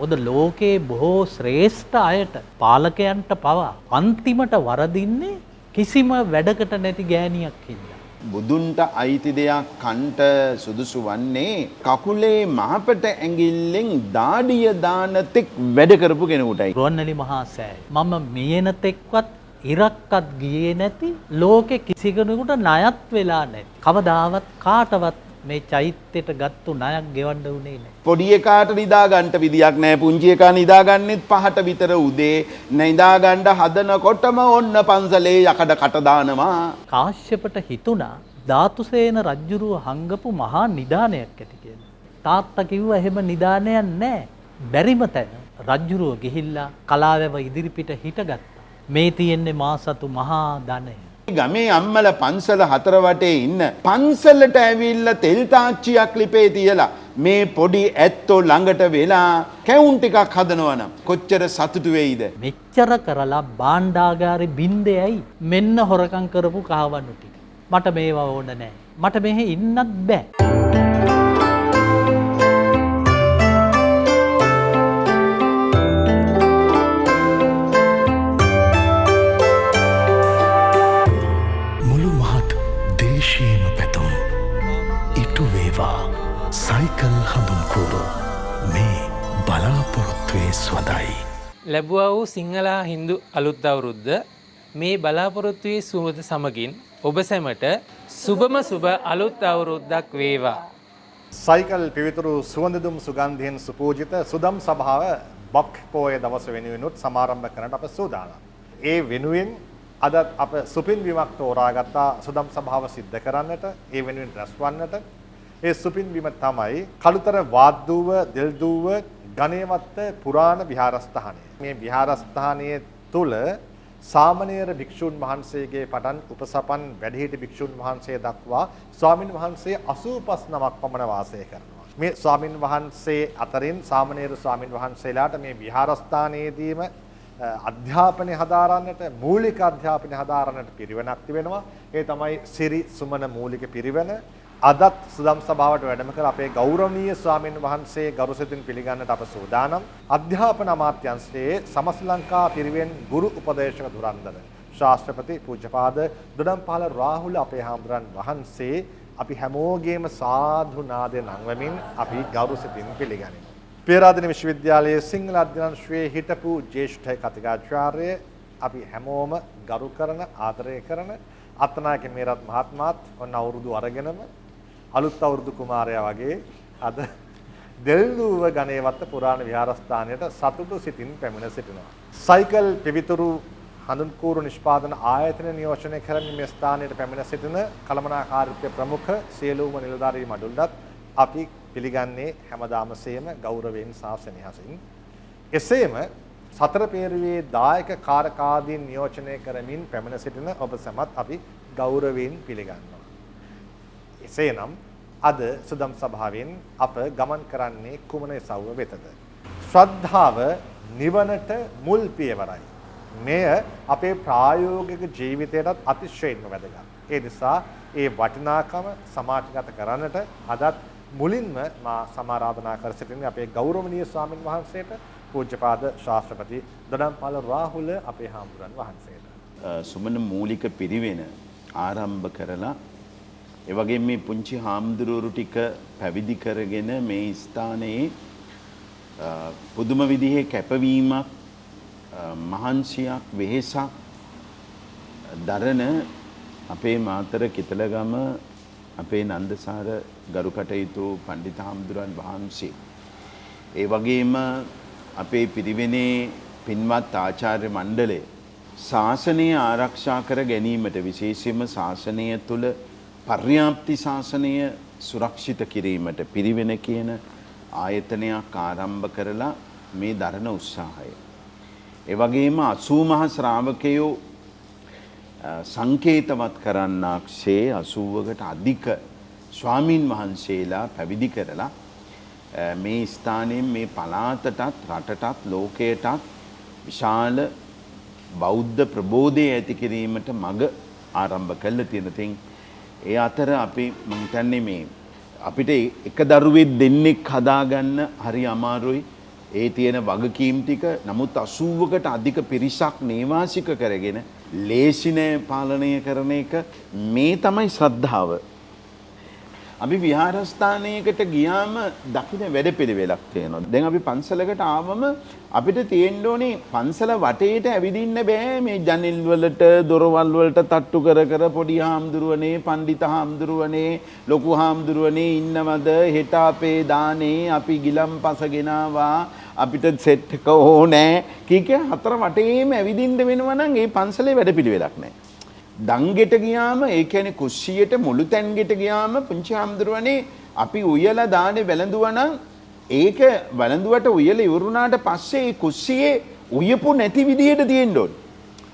මොකද ලෝකේ බොහෝ ශ්‍රේෂ්ඨ අයට පාලකයන්ට පවා අන්තිමට වරදින්නේ කිසිම වැඩකට නැති ගෑණියක් හින්දා. බුදුන්ට අයිති දෙයක් කන්ට සුදුසු වන්නේ කකුලේ මහපට ඇඟිල්ලෙන් දාඩිය දාන තෙක් වැඩ කරපු කෙනෙකුටයි. රුවන්වැලි මහා සෑය. මම මියෙන තෙක්වත් ඉරක්කත් ගියේ නැති ලෝකෙ කිසි කෙනෙකුට ණයත් වෙලා නැති. කවදාවත් කාටවත් මේ චෛත්‍යයට ගත්තු ණයක් ගෙවන්න උනේ නැහැ. පොඩි එකාට නිදා ගන්න විදියක් නැහැ. පුංචි එකා නිදාගන්නෙත් 5ට විතර උදේ. නිදා ගන්න හදනකොටම ඔන්න පන්සලේ යකඩ කට දානවා. කාශ්‍යපට හිතුණා ධාතුසේන රජුරුව හංගපු මහා නිදානයක් ඇති කියලා. තාත්තා කිව්වා එහෙම නිදානයක් නැහැ. බැරිම තැන රජුරුව ගිහිල්ලා කලාවැව ඉදිරිපිට හිටගත්තා. මේ තියෙන්නේ මා සතු මහා ධනය. ගමේ අම්මල පන්සල 4 වටේ ඉන්න පන්සලට ඇවිල්ලා තෙල් තාච්චියක් ලිපේ තියලා මේ පොඩි ඇත්තෝ ළඟට වෙලා කැවුම් ටිකක් හදනවනම් කොච්චර සතුටු වෙයිද? මෙච්චර කරලා භාණ්ඩාගාරේ බින්දෙයි මෙන්න හොරකම් කරපු කහවණු ටික. මට මේවා ඕන නැහැ. මට මෙහෙ ඉන්නත් බෑ. සයිකල් හඳුන්කෝරු මේ බලාපොරොත්තුවේ ස්වදයි. ලැබුවා වූ සිංහල හින්දු අලුත් අවුරුද්ද මේ බලාපොරොත්තුවේ සුවද සමගින් ඔබ සැමට සුබම සුබ අලුත් අවුරුද්දක් වේවා. සයිකල් පිවිතුරු සුවඳදුම් සුගන්ධයෙන් සුපූජිත සුදම් සභාව බක් පෝය දවස වෙනුවෙනුත් සමාරම්භ කරන්නට අප සූදානම්. ඒ වෙනුවෙන් අද අප සුපින් විමක් තෝරාගත්තා සුදම් සභාව සිද්ධ කරන්නට, ඒ වෙනුවෙන් රැස්වන්නට. ඒ සුපින් බිම තමයි කළුතර වාද්දුව දෙල්දුව ගණේවත්ත පුරාණ විහාරස්ථානය. මේ විහාරස්ථානයේ තුල සාමණේර භික්ෂුන් වහන්සේගේ පටන් උපසපන් වැඩිහිටි භික්ෂුන් වහන්සේ දක්වා ස්වාමින් වහන්සේ 85 නමක් පමණ වාසය කරනවා. මේ ස්වාමින් වහන්සේ අතරින් සාමණේර ස්වාමින් වහන්සේලාට මේ විහාරස්ථානයේදීම අධ්‍යාපනය හදාරන්නට මූලික අධ්‍යාපනය හදාරන්නට පිරිවෙනක් තිබෙනවා. ඒ තමයි සිරි සුමන මූලික පිරිවෙන. අදත් සුදම් සභාවට වැඩම කර අපේ ගෞරවනීය ස්වාමින් වහන්සේ ගරුසිතින් පිළිගන්නට අප සූදානම්. අධ්‍යාපන අමාත්‍යාංශයේ සමස්ත ලංකා පිරිවෙන් ගුරු උපදේශක ධුරන්දර ශාස්ත්‍රපති පූජ්‍යපාද දොඩම්පාල රාහුල අපේ හාමුදුරන් වහන්සේ අපි හැමෝගේම සාදු නාදයෙන් නංවමින් අපි ගෞරවසිතින් පිළිගනිමු. පේරාදෙණිය විශ්වවිද්‍යාලයේ සිංහල අධ්‍යයනශ්‍රේ හිටපු ජ්‍යෙෂ්ඨ කතිකාචාර්ය අපි හැමෝම ගරු කරන ආදරය කරන අත්නායක මේරත් මහත්මයාත් ඔන්න අවුරුදු අරගෙනම අලුත් අවුරුදු කුමාරයා වගේ අද දෙල්දුව ගණේවත්ත පුරාණ විහාරස්ථානයට සතුටු සිතින් පැමිණ සිටිනවා. සයිකල් පිවිතුරු හඳුන්කෝරු නිෂ්පාදන ආයතන නියෝජනය කරමින් මේ ස්ථානයට පැමිණ සිටින කළමනාකාරීත්වය ප්‍රමුඛ සියලුම නිලධාරී මඩුල්ලත් අපි පිළිගන්නේ හැමදාමසේම ගෞරවයෙන් සහ සෙනෙහසින්. එසේම සතර පේරුවේ දායක කාරකාදීන් නියෝජනය කරමින් පැමිණ සිටින ඔබ සැමත් අපි ගෞරවයෙන් පිළිගන්නවා. එසේනම් අද සුදම් සභාවෙන් අප ගමන් කරන්නේ කුමන සව්ව වෙතද? ශ්‍රද්ධාව නිවනට මුල් පියවරයි. මෙය අපේ ප්‍රායෝගික ජීවිතයටත් අතිශයින්ම වැදගත්. ඒ නිසා ඒ වටිනාකම සමාජගත කරන්නට අදත් මුලින්ම මා සමාරාධනා කර සිටින්නේ අපේ ගෞරවනීය ස්වාමින් වහන්සේට පූජ්‍යපාද ශාස්ත්‍රපති දොඩම්පාල රාහුල අපේ හාමුදුරන් වහන්සේට. සුමන මූලික පිරිවෙන ආරම්භ කරලා ඒ වගේම මේ පුංචි හාමුදුරුවෝ ටික පැවිදි කරගෙන මේ ස්ථානයේ පුදුම විදිහේ කැපවීමක් මහන්සියක් වෙහෙසක් දරන අපේ මාතර කිතලගම අපේ නන්දසාර ගරු කටයුතු පණ්ඩිත හාමුදුරන් වහන්සේ ඒ වගේම අපේ පිරිවෙනේ පින්වත් ආචාර්ය මණ්ඩලය ශාසනය ආරක්ෂා කර ගැනීමට විශේෂයෙන්ම ශාසනය තුල පර්‍යාප්ති ශාසනය සුරක්ෂිත කිරීමට පිරිවෙන කියන ආයතනයක් ආරම්භ කරලා මේ දරන උත්සාහය. ඒ වගේම 80 මහ ශ්‍රාවකයෝ සංකේතවත් කරන්නාක්ෂේ 80කට අධික ස්වාමින් වහන්සේලා පැවිදි කරලා මේ ස්ථානයෙන් මේ පළාතටත් රටටත් ලෝකයටත් විශාල බෞද්ධ ප්‍රබෝධය ඇති කිරීමට මඟ ආරම්භ කළ තියෙන තින් ඒ අතර අපි මම හිතන්නේ මේ අපිට එක දරුවෙක් දෙන්නෙක් හදාගන්න හරි අමාරුයි ඒ තියෙන වගකීම් ටික නමුත් 80කට අධික පිරිසක් නේවාසික කරගෙන ලේසිනේ පාලනය කරන එක මේ තමයි ශ්‍රද්ධාව. අපි විහාරස්ථානයකට ගියාම දකින්න වැඩපිළිවෙලක් තියෙනවා. දැන් අපි පන්සලකට ආවම අපිට තියෙන්න ඕනේ පන්සල වටේට ඇවිදින්න බෑ මේ ජනෙල් වලට දොරවල් වලට තට්ටු කර කර පොඩි හාමුදුරුවනේ පණ්ඩිත හාමුදුරුවනේ ලොකු හාමුදුරුවනේ ඉන්නවද හෙට අපේ දානේ අපි ගිලම්පස ගෙනාවා අපිට සෙට් එක ඕනේ කීක හතර වටේම ඇවිදින්න වෙනවා නම් ඒ පන්සලේ වැඩපිළිවෙලක් නැහැ. දංගෙට ගියාම ඒ කියන්නේ කුස්සියට මුළු තැන්ගෙට ගියාම පුංචි හාමුදුරුවනේ අපි උයලා දානේ වැළඳුවා නම් ඒක වැළඳුවට උයලා ඉවරුණාට පස්සේ ඒ කුස්සියේ උයපු නැති විදියට තියෙන්න ඕනේ.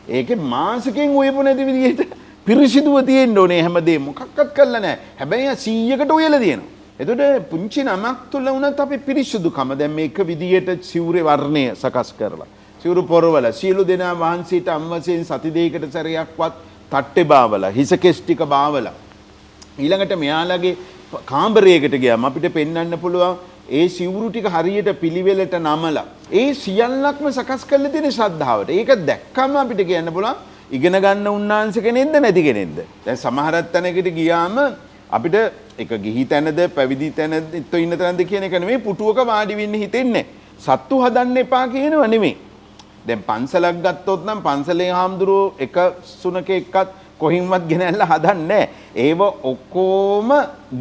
ඒකේ මාසෙකින් උයපු නැති විදියට පිරිසිදුව තියෙන්න ඕනේ හැමදේම මොකක්වත් කරලා නැහැ. හැබැයි 100කට උයලා තියෙනවා. එතකොට පුංචි නමක් තුල වුණත් අපි පිරිසිදුකම දැන් මේක විදියට සිවුරේ වර්ණය සකස් කරලා සිවුරු පොරවල සියලු දෙනා වහන්සේට අම්වසෙන් සති දෙකකට සැරයක්වත් තට්ටේ බාවලා හිස කෙස් ටික බාවලා ඊළඟට මෙයාලගේ කාමරයකට ගියාම අපිට පෙන්වන්න පුළුවන් ඒ සිවුරු ටික හරියට පිළිවෙලට නමලා ඒ සියල්ලක්ම සකස් කරලා තියෙන ශ්‍රද්ධාවට. ඒක දැක්කම අපිට කියන්න පුළුවන් ඉගෙන ගන්න උන්නාන්සේ කෙනෙක්ද නැති කෙනෙක්ද. දැන් සමහරක් තැනකට ගියාම අපිට එක ගිහි තැනද පැවිදි තැනද ඉන්න තැනද කියන එක නෙමෙයි පුටුවක වාඩි වෙන්න හිතෙන්නේ. සත්තු හදන්න එපා කියනව නෙමෙයි. දැන් පන්සලක් ගත්තොත් නම් පන්සලේ හාමුදුරුවෝ එක සුනක එක්කත් කොහින්වත් ගෙනල්ලා හදන්නේ ඒව ඔක්කොම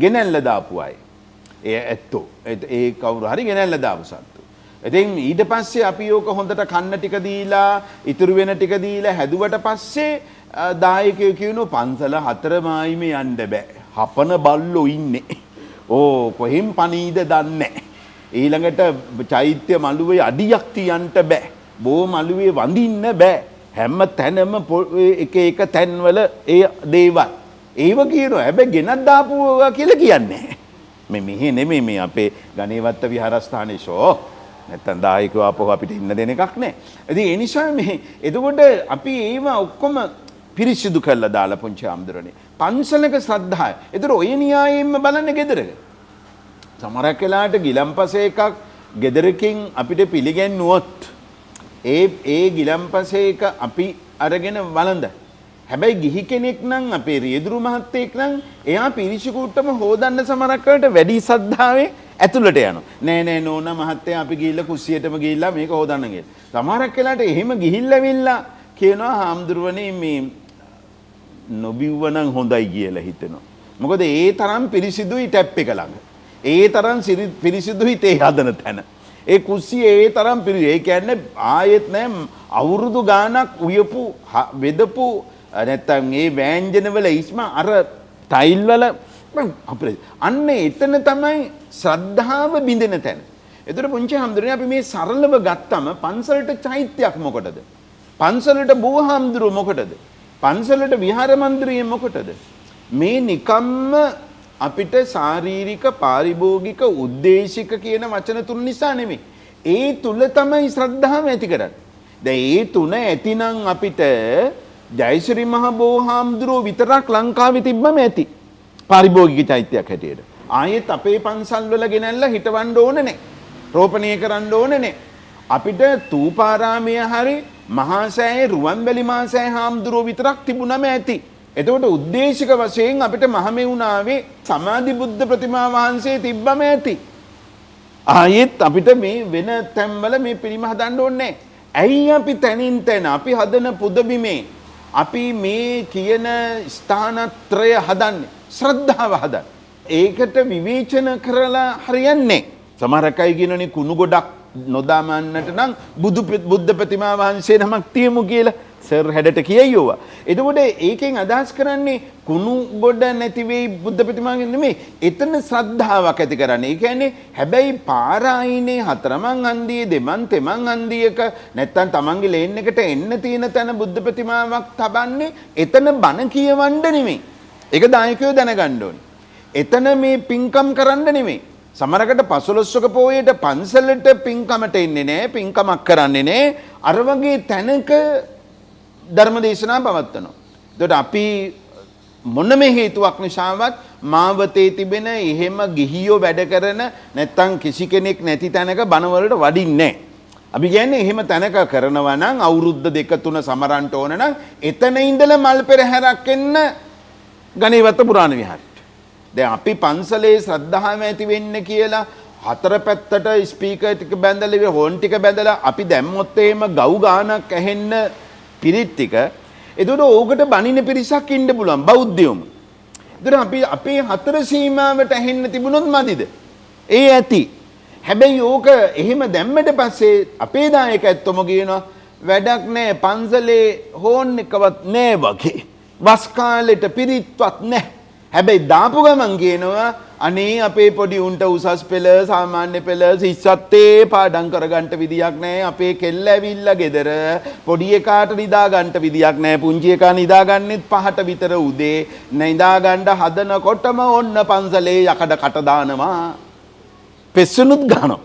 ගෙනල්ලා දාපු අය. ඒ ඇත්තෝ ඒ කවුරු හරි ගෙනල්ලා දාපු සත්තු. ඉතින් ඊට පස්සේ අපි ඕක හොඳට කන්න ටික දීලා ඉතුරු වෙන ටික දීලා හැදුවට පස්සේ දායකයෝ කියනවා පන්සල 4 යන්න බෑ. හපන බල්ලෝ ඉන්නේ. ඕ කොහින් පණීද දන්නේ. ඊළඟට චෛත්‍ය මළුවේ අඩියක් තියන්න බෑ. බෝ මළුවේ වඳින්න බෑ. හැම තැනම එක තැන්වල ඒ දේවල්. ඒව කියනවා. හැබැයි ගෙනත් දාපුවා කියලා කියන්නේ. මෙහෙ නෙමෙයි මේ අපේ ගණේවත්ත විහාරස්ථානයේ ෂෝ. නැත්තම් දායකව ආපහු අපිට ඉන්න දෙන එකක් නෑ. ඉතින් ඒ නිසා මේ එතකොට අපි ඒව ඔක්කොම පිරිසිදු කරලා දාලා පුංචි ආම්දරනේ. පන්සලක ශ්‍රද්ධාව. ඒතර ඔය න්‍යායෙන්ම බලන්න ගෙදරක. සමහරක් වෙලාවට ගිලම්පස එකක් ගෙදරකින් අපිට පිළිගැන්නුවොත් ඒ ගිලම්පස එක අපි අරගෙන වළඳ. හැබැයි ගිහි කෙනෙක් නම් අපේ රියදුරු මහත්තයෙක් නම් එයා පිරිසිකුට්ටම හොදන්න සමහරක් වෙලාවට වැඩි ශ්‍රද්ධාවෙන් ඇතුළට යනවා. නෑ නෝනා මහත්තයා අපි ගිහිල්ලා කුස්සියටම ගිහිල්ලා මේක හොදන්න කියලා. සමහරක් වෙලාවට එහෙම ගිහිල්ලාවිල්ලා කියනවා හාමුදුරුවනේ මේ නොබිව්වනම් හොඳයි කියලා හිතෙනවා. මොකද ඒ තරම් පිරිසිදුයි ටැප් එක ළඟ. ඒ තරම් පිරිසිදුයි තේ හදන තැන. ඒ කුස්සිය ඒ තරම් පිරිසිදු. ඒ කියන්නේ ආයෙත් නෑ අවුරුදු ගාණක් උයපු වෙදපු නැත්තම් ඒ වෑංජන වල ඉස්ම අර ටයිල් වල අපිට අන්න එතන තමයි ශ්‍රද්ධාව බිඳෙන තැන. ඒතර පුංචි හාමුදුරනේ අපි මේ සරලව ගත්තම පන්සලට චෛත්‍යයක් මොකටද? පන්සලට බෝහාමුදුරුව මොකටද? පන්සලට විහාර මන්දිරය මොකටද? මේ නිකම්ම අපිට ශාරීරික පාරිභෝගික උද්දේශික කියන වචන තුන නිසා නෙමෙයි. ඒ තුල තමයි ශ්‍රද්ධාව ඇති කරන්නේ. දැන් ඒ තුන ඇතිනම් අපිට ජයශ්‍රී මහ බෝහාමුදුරුව විතරක් ලංකාවේ තිබ්බම ඇති. පාරිභෝගික චෛත්‍යයක් හැටියට. ආයෙත් අපේ පන්සල් වල ගෙනල්ලා හිටවන්න ඕනේ නැහැ. රෝපණය කරන්න ඕනේ නැහැ. අපිට තූපාරාමය හරි මහා සෑයේ රුවන්වැලි මහා සෑය හාමුදුරුව විතරක් තිබුණම ඇති. එතකොට උද්දේශික වශයෙන් අපිට මහමෙවුනාවේ සමාධි බුද්ධ ප්‍රතිමා වහන්සේ තිබ්බම ඇති. ආයෙත් අපිට මේ වෙන තැන්වල මේ පිළිම හදන්න ඕනේ නැහැ. ඇයි අපි තනින් තන අපි හදන පුදබිමේ අපි මේ කියන ස්ථානත්‍රය හදන්නේ ශ්‍රද්ධාව හදන්න. ඒකට විවේචන කරලා හරියන්නේ. සමහර අය කියනනේ කුණු ගොඩක් නොදාමන්නට නම් බුද්ධ ප්‍රතිමා වහන්සේ නමක් තියමු කියලා සර් හැඩට කියයියෝවා. එතකොට ඒකෙන් අදහස් කරන්නේ කුණු ගොඩ නැති වෙයි බුද්ධ ප්‍රතිමාගෙන් නෙමෙයි. එතන ශ්‍රද්ධාවක් ඇති කරන්නේ. ඒ කියන්නේ හැබැයි පාරායිනේ හතරමං හන්දියේ දෙමන් තෙමන් හන්දියක නැත්තම් තමන්ගේ ලේන් එකට එන්න තියෙන තැන බුද්ධ ප්‍රතිමාවක් තබන්නේ එතන බණ කියවන්න නෙමෙයි. ඒක දායකයෝ දැනගන්න ඕනේ. එතන මේ පින්කම් කරන්න නෙමෙයි. සමහරකට පසළොස්වක පොයේට පන්සලට පින්කමට එන්නේ නැහැ, පින්කමක් කරන්නේ නැහැ. අර වගේ තැනක ධර්ම දේශනා පවත්වනවා. එතකොට අපි මොනම හේතුවක් නිසාවත් මාවතේ තිබෙන එහෙම ගිහියෝ වැඩ කරන නැත්තම් කිසි කෙනෙක් නැති තැනක බණවලට වඩින්නේ නැහැ. අපි කියන්නේ එහෙම තැනක කරනවා නම් අවුරුද්ද 2-3 සමරන්ට ඕන නම් එතන ඉඳලා මල් පෙරහැරක් එන්න ගණේවත්ත පුරාණ විහාරයට. දැන් අපි පන්සලේ ශ්‍රද්ධාව ඇති වෙන්න කියලා හතර පැත්තට ස්පීකර් ටික බැඳලා හෝන් ටික බැඳලා අපි දැම්මොත් එහෙම ගව් ගානක් ඇහෙන්න පිරිත් ටික එතකොට ඕකට බණින පිරිසක් ඉන්න පුළුවන් බෞද්ධයෝම. එතකොට අපි අපේ හතර සීමාවට ඇහෙන්න තිබුණොත් මදිද? ඒ ඇති. හැබැයි ඕක එහෙම දැම්මට පස්සේ අපේ දායක ඇත්තොම කියනවා වැඩක් නැහැ පන්සලේ හෝන් එකවත් නැහැ වගේ. වස් කාලෙට පිරිත්වත් නැහැ. හැබැයි දාපු ගමන් කියනවා අනේ අපේ පොඩි උන්ට උසස් පෙළ සාමාන්‍ය පෙළ සිස්සත්තේ පාඩම් කරගන්න විදියක් නැහැ. අපේ කෙල්ල ඇවිල්ලා ගෙදර පොඩි එකාට නිදා ගන්න විදියක් නැහැ. පුංචි එකා නිදාගන්නෙත් 5ට විතර උදේ. නිදා ගන්න හදනකොටම ඔන්න පන්සලේ යකඩ කට දානවා. පෙස්සනුත් ගන්නවා.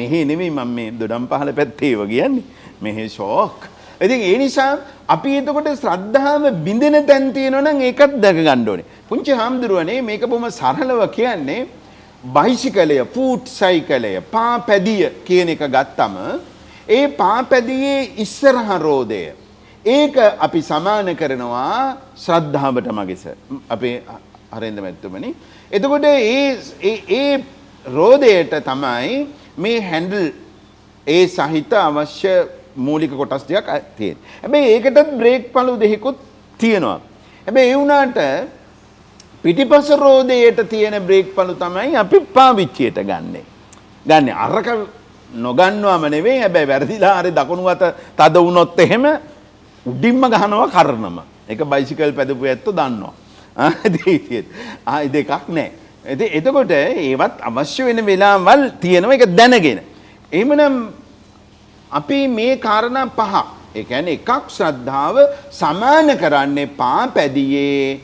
මෙහෙ නෙමෙයි මම මේ දොඩම් පහල පැත්තේ ඒව කියන්නේ. මෙහෙ ෂෝක්. ඉතින් ඒ නිසා අපි එතකොට ශ්‍රද්ධාව බින්දෙන තැන් තියෙනවා නම් ඒකත් දැක ගන්න ඕනේ. පුංචි හාමුදුරුවනේ මේක බොහොම සරලව කියන්නේ බයිසිකලය, ෆූට් සයිකලය, පාපැදිය කියන එක ගත්තම ඒ පාපැදියේ ඉස්සරහ රෝදය ඒක අපි සමාන කරනවා ශ්‍රද්ධාවට මගිස. අපේ හරෙන්ද මැතිතුමනි. එතකොට ඒ රෝදයට තමයි මේ හැන්ඩල් ඒ සහිත අවශ්‍ය මූලික කොටස් ටිකක් තියෙන. හැබැයි ඒකටත් බ්‍රේක් පළු දෙකකුත් තියෙනවා. හැබැයි ඒ වුණාට පිටිපස රෝදයට තියෙන බ්‍රේක් පළු තමයි අපි පාවිච්චියට ගන්නෙ. ගන්නෙ අරක නොගන්නවම නෙවෙයි. හැබැයි වැරදිලා හරි දකුණු අත තද වුණොත් එහෙම උඩින්ම ගහනවා කරනම. ඒක බයිසිකල් පැදපු ඇත්තෝ දන්නවා. ආ දෙකක් නැහැ. එතකොට ඒවත් අවශ්‍ය වෙන වෙලාවල් තියෙනවා ඒක දැනගෙන. එහෙමනම් අපි මේ කාරණා පහ ඒ කියන්නේ එකක් ශ්‍රද්ධාව සමාන කරන්නේ පාපැදියේ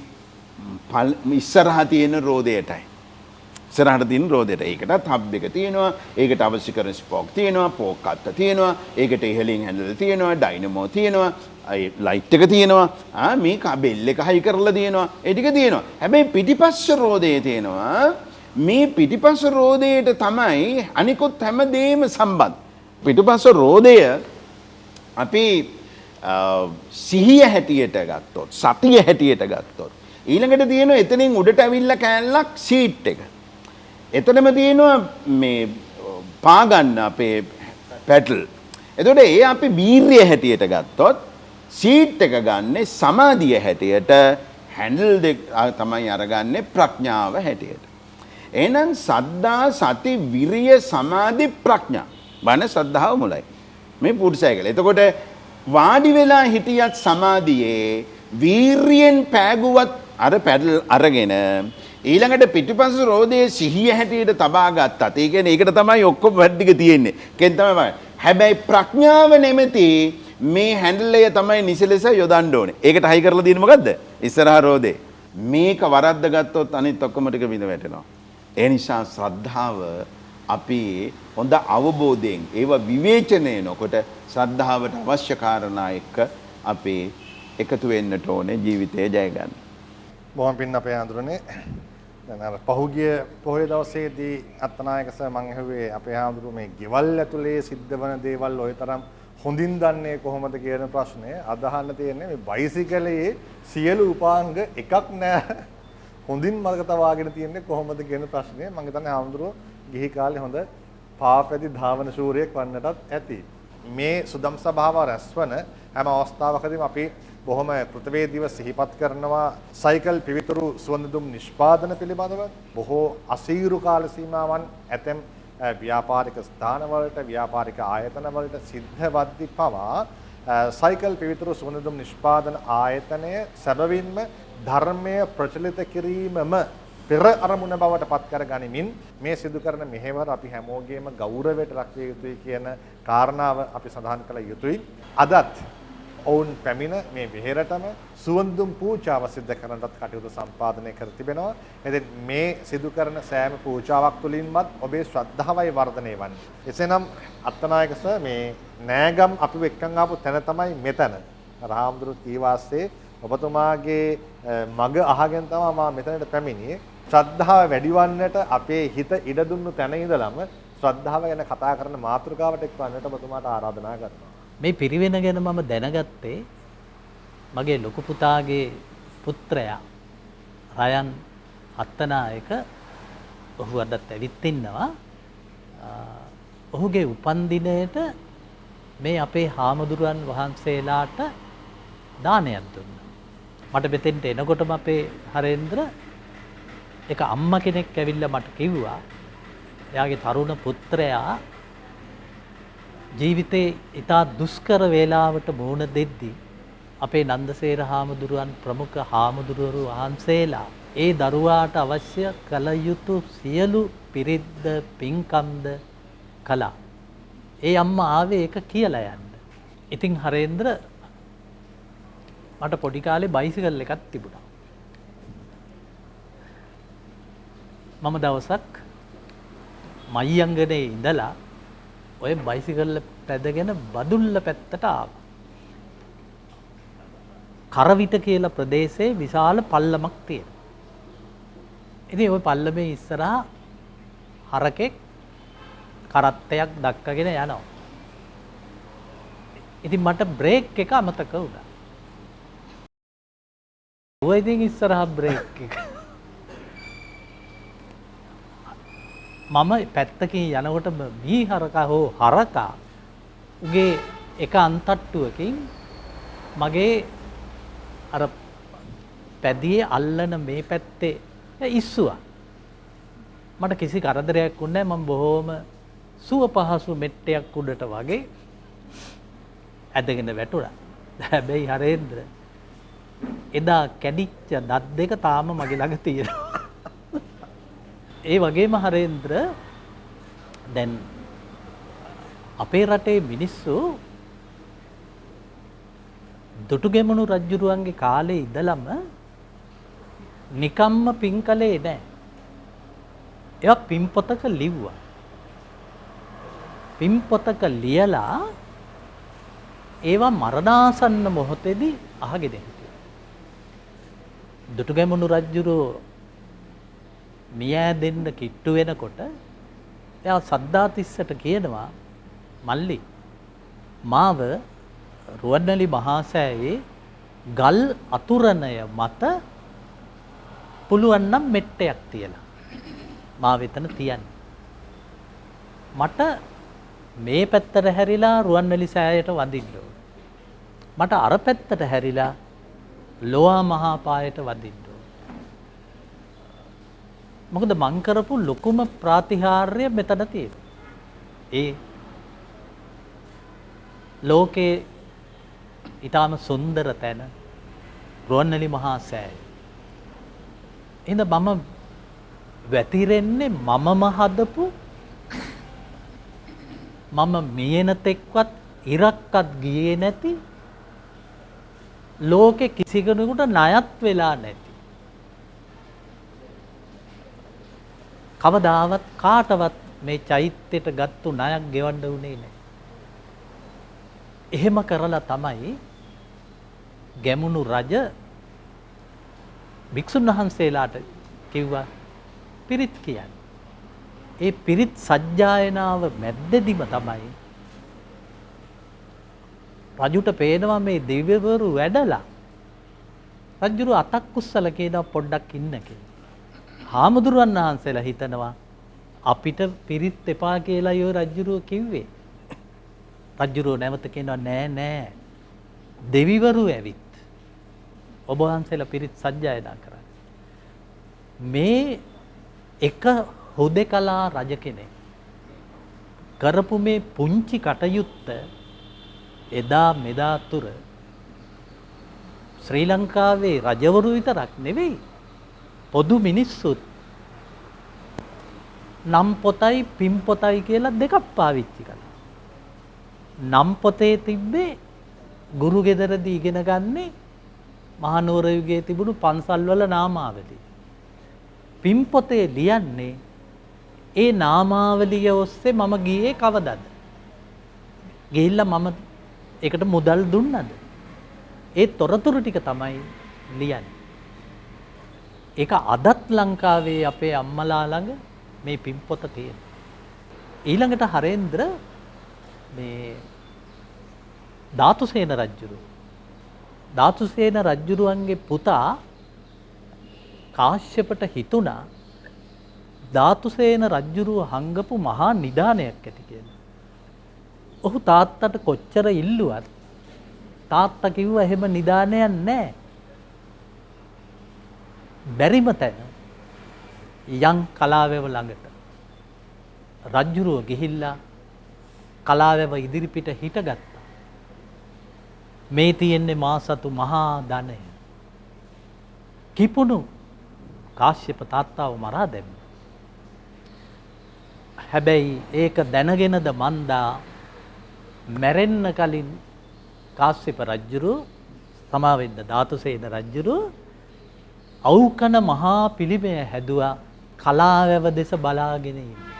ඉස්සරහා තියෙන රෝදයටයි. ඉස්සරහට තියෙන රෝදයට. ඒකටත් හබ් එක තියෙනවා. ඒකට අවශ්‍ය කරන ස්පෝක් තියෙනවා. පෝක් අත්ත තියෙනවා. ඒකට ඉහළින් හැන්ඩල් තියෙනවා. ඩයිනමෝ තියෙනවා. ලයිට් එක තියෙනවා. මේක බෙල් එක හයි කරලා තියෙනවා. ඒ ටික තියෙනවා. හැබැයි පිටිපස්ස රෝදේ තියෙනවා. මේ පිටිපස්ස රෝදයට තමයි අනිකුත් හැමදේම සම්බන්ධ. පිටුපස්ස රෝදය අපි සිහිය හැටියට ගත්තොත් සතිය හැටියට ගත්තොත් ඊළඟට තියෙනවා එතනින් උඩට ඇවිල්ලා කෑල්ලක් සීට් එක. එතනම තියෙනවා මේ පා ගන්න අපේ පැඩල්. එතකොට ඒ අපි වීර්යය හැටියට ගත්තොත් සීට් එක ගන්නේ සමාධිය හැටියට හැන්ඩල් දෙක තමයි අරගන්නේ ප්‍රඥාව හැටියට. එහෙනම් සද්දා සති විරිය සමාධි ප්‍රඥා බණ ශ්‍රද්ධාව මුලයි. මේ පුරුෂයකල. එතකොට වාඩි වෙලා හිටියත් සමාධියේ වීර්යෙන් පෑගුවත් අර පැඩල් අරගෙන ඊළඟට පිටිපස්ස රෝදයේ සිහිය හැටියට තබා ගත්තත් ඒ කියන්නේ ඒකට තමයි ඔක්කොම වැඩ ටික තියෙන්නේ. කෙන් තමයි. හැබැයි ප්‍රඥාව නෙමෙති මේ හැන්ඩල් එක තමයි නිසලෙස යොදන්න ඕනේ. ඒකට හයි කරලා තියෙන්නේ මොකද්ද? ඉස්සරහා රෝදේ. මේක වරද්ද ගත්තොත් අනිත් ඔක්කොම ටික බිඳ වැටෙනවා. ඒ නිසා ශ්‍රද්ධාව අපි හොඳ අවබෝධයෙන් ඒව විවේචනය නොකොට ශ්‍රද්ධාවට අවශ්‍ය කාරණා එක්ක අපි එකතු වෙන්නට ඕනේ ජීවිතය ජය ගන්න. බොහොම පින් අපේ හඳුරන්නේ දැන් අර පහුගිය පොහොය දවසේදී අත්නායක සර් මම ඇහුවේ අපේ හඳුරු මේ ගෙවල් ඇතුලේ සිද්ධ වෙන දේවල් ඔය තරම් හොඳින් දන්නේ කොහොමද කියන ප්‍රශ්නය අදහන්න තියෙන්නේ මේ බයිසිකලයේ සියලු උපාංග එකක් නෑ හොඳින් මතක තබාගෙන තියෙන්නේ කොහොමද කියන ප්‍රශ්නය මම හිතන්නේ හඳුරු ගිහි කාලේ හොඳ පාපැදි ධාවන ශූරයෙක් වන්නටත් ඇති. මේ සුදම් සභාව රැස්වන හැම අවස්ථාවකදීම අපි බොහොම කෘතවේදීව සිහිපත් කරනවා සයිකල් පිවිතුරු සුවඳදුම් නිෂ්පාදන පිළිබඳව බොහෝ අසීරු කාල සීමාවන් ඇතැම් ව්‍යාපාරික ස්ථානවලට ව්‍යාපාරික ආයතනවලට සිද්ධවද්දී පවා සයිකල් පිවිතුරු සුවඳදුම් නිෂ්පාදන ආයතනය සැබවින්ම ධර්මය ප්‍රචලිත කිරීමම පෙර අරමුණ බවට පත් කර ගනිමින් මේ සිදු කරන මෙහෙවර අපි හැමෝගේම ගෞරවයට ලක්විය යුතුයි කියන කාරණාව අපි සඳහන් කළ යුතුයි. අදත් ඔවුන් පැමිණ මේ විහෙරටම සුවඳුම් පූජාව සිදු කරන්නත් කටයුතු සම්පාදනය කර තිබෙනවා. එතෙන් මේ සිදු කරන සෑම පූජාවක් තුළින්වත් ඔබේ ශ්‍රද්ධාවයි වර්ධනය වන්නේ. එසේනම් අත්නායක සර් මේ නෑගම් අපි එක්කන් ආපු තැන තමයි මෙතන. රාමදුරු කීවාස්සේ ඔබතුමාගේ මග අහගෙන තමයි මම මෙතනට පැමිණියේ. ශ්‍රද්ධාව වැඩිවන්නට අපේ හිත ඉඩ දුන්නු තැන ඉඳලම ශ්‍රද්ධාව ගැන කතා කරන මාතෘකාවට එක්වන්නට ඔබතුමාට ආරාධනා කරනවා. මේ පිරිවෙන ගැන මම දැනගත්තේ මගේ ලොකු පුතාගේ පුත්‍රයා රයන් අත්තනායක ඔහු අදත් ඇවිත් ඉන්නවා. ඔහුගේ උපන්දිනයට මේ අපේ හාමුදුරුවන් වහන්සේලාට දානයක් දුන්නා. මට මෙතෙන්ට එනකොටම අපේ හරේන්ද්‍ර එක අම්මා කෙනෙක් ඇවිල්ලා මට කිව්වා එයාගේ තරුණ පුත්‍රයා ජීවිතේ ඉතා දුෂ්කර වේලාවට මුහුණ දෙද්දී අපේ නන්දසේන හාමුදුරුවන් ප්‍රමුඛ හාමුදුරුවරු වහන්සේලා ඒ දරුවාට අවශ්‍ය කළ යුතු සියලු පිරිත්ද පින්කම්ද කළා. ඒ අම්මා ආවේ ඒක කියලා යන්න. ඉතින් හරේන්ද්‍ර මට පොඩි කාලේ බයිසිකල් එකක් තිබුණා. මම දවසක් මයියංගනේ ඉඳලා ඔය බයිසිකල් පැදගෙන බදුල්ල පැත්තට ආවා. කරවිට කියලා ප්‍රදේශයේ විශාල පල්ලමක් තියෙනවා. ඉතින් ওই පල්ලමේ ඉස්සරහා හරකෙක් කරත්තයක් දක්කගෙන යනවා. ඉතින් මට බ්‍රේක් එක අමතක වුණා. ඔය ඉතින් ඉස්සරහා බ්‍රේක් එක. මම පැත්තකින් යනකොට මී හරකා හෝ හරකා උගේ එක අන්තට්ටුවකින් මගේ අර පැදියේ අල්ලන මේ පැත්තේ ඉස්සුවා. මට කිසි කරදරයක් වුණේ නැහැ. මම බොහොම සුව පහසු මෙට්ටයක් උඩට වගේ ඇදගෙන වැටුණා. හැබැයි හරේන්ද්‍ර එදා කැඩිච්ච දත් දෙක තාම මගේ ළඟ තියෙනවා. ඒ වගේම හරේන්ද්‍ර දැන් අපේ රටේ මිනිස්සු දුටුගැමුණු රජුරුවන්ගේ කාලේ ඉඳලම නිකම්ම පින් කළේ නැහැ. ඒවා පින්පොතක ලිව්වා. පින්පොතක ලියලා ඒවා මරණාසන්න මොහොතේදී අහගෙන හිටියා. දුටුගැමුණු රජුරෝ මියා දෙන්න කිට්ටු වෙනකොට එයා සද්ධාතිස්සට කියනවා මල්ලි මාව රුවන්වැලි මහා සෑයේ ගල් අතුරණය මත පුළුවන් නම් මෙට්ටයක් තියලා මාව එතන තියන්න. මට මේ පැත්තට හැරිලා රුවන්වැලි සෑයට වදින්න ඕන. මට අර පැත්තට හැරිලා ලෝවා මහා පායට වදින්න ඕන. මොකද මං කරපු ලොකුම ප්‍රාතිහාර්ය මෙතන තියෙනවා. ඒ ලෝකේ ඊටාම සුන්දර තැන රුවන්වැලි මහා සෑය. එහෙනම් මම වැතිරෙන්නේ මමම හදපු මම මියෙන තෙක්වත් ඉරක්වත් ගියේ නැති ලෝකෙ කිසි කෙනෙකුට ණයත් වෙලා නැති කවදාවත් කාටවත් මේ චෛත්‍යයට ගත්තු ණයක් ගෙවන්න උනේ නැහැ. එහෙම කරලා තමයි ගැමුණු රජ භික්ෂුන් වහන්සේලාට කිව්වා පිරිත් කියන්නේ. ඒ පිරිත් සජ්ජායනාව මැද්දේදීම තමයි රජුට පේනවා මේ දිව්‍යවරු වැඩලා. රජුරු අතක් කුස්සලා කියනවා පොඩ්ඩක් ඉන්න කියලා. හාමුදුරුවන් වහන්සේලා හිතනවා අපිට පිරිත් එපා කියලා යෝ රජුරුව කිව්වේ. රජුරුව නැවත කියනවා නෑ නෑ දෙවිවරු ඇවිත් ඔබ වහන්සේලා පිරිත් සජ්ජායනා කරන්නේ. මේ එක හුදෙකලා රජ කෙනෙක් කරපු මේ පුංචි කටයුත්ත එදා මෙදා තුර ශ්‍රී ලංකාවේ රජවරු විතරක් නෙවෙයි පොදු මිනිස්සුත් නම් පොතයි පින් පොතයි කියලා දෙකක් පාවිච්චි කළා. නම් පොතේ තිබ්බේ ගුරු ගෙදරදී ඉගෙන ගන්නේ මහනුවර යුගයේ තිබුණු පන්සල්වල නාමාවලිය. පින් පොතේ ලියන්නේ ඒ නාමාවලිය ඔස්සේ මම ගියේ කවදද? ගිහිල්ලා මම ඒකට මුදල් දුන්නද? ඒ තොරතුරු ටික තමයි ලියන්නේ. ඒක අදත් ලංකාවේ අපේ අම්මලා ළඟ මේ පින්පොත තියෙනවා. ඊළඟට හරේන්ද්‍ර මේ ධාතුසේන රජ්ජුරුවන්ගේ පුතා කාශ්‍යපට හිතුණා ධාතුසේන රජ්ජුරුව හංගපු මහා නිධානයක් ඇති කියලා. ඔහු තාත්තට කොච්චර ඉල්ලුවත් තාත්තා කිව්වා එහෙම නිධානයක් නැහැ. බැරිම තැන යම් කලාවැව ළඟට රජ්ජුරුව ගිහිල්ලා කලාවැව ඉදිරිපිට හිටගත්තා. මේ තියෙන්නේ මා සතු මහා ධනය. කිපුණු කාශ්‍යප තාත්තාව මරා දැම්මා. හැබැයි ඒක දැනගෙනද මන්දා මැරෙන්න කලින් කාශ්‍යප රජුරු සමාවෙන්න ධාතුසේන රජුරු අවුකන මහා පිළිමය හැදුවා කලාවැව දෙස බලාගෙන ඉන්න.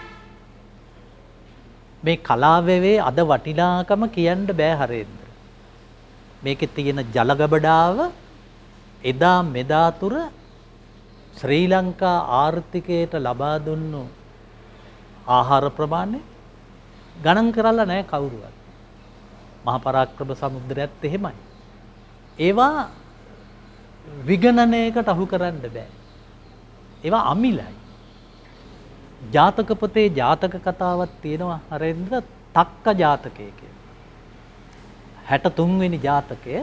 මේ කලාවැවේ අද වටිනාකම කියන්න බෑ හරේන්ද්‍ර. මේකේ තියෙන ජලගබඩාව එදා මෙදා තුර ශ්‍රී ලංකා ආර්ථිකයට ලබා දුන්නු ආහාර ප්‍රමාණය ගණන් කරලා නැහැ කවුරුවත්. මහා පරාක්‍රම සමුද්‍රයත් එහෙමයි. ඒවා විගණනයකට අහු කරන්න බෑ. ඒවා අමිලයි. ජාතක පොතේ ජාතක කතාවක් තියෙනවා හරේන්ද්‍ර තක්ක ජාතකය කියලා. 63 වෙනි ජාතකය.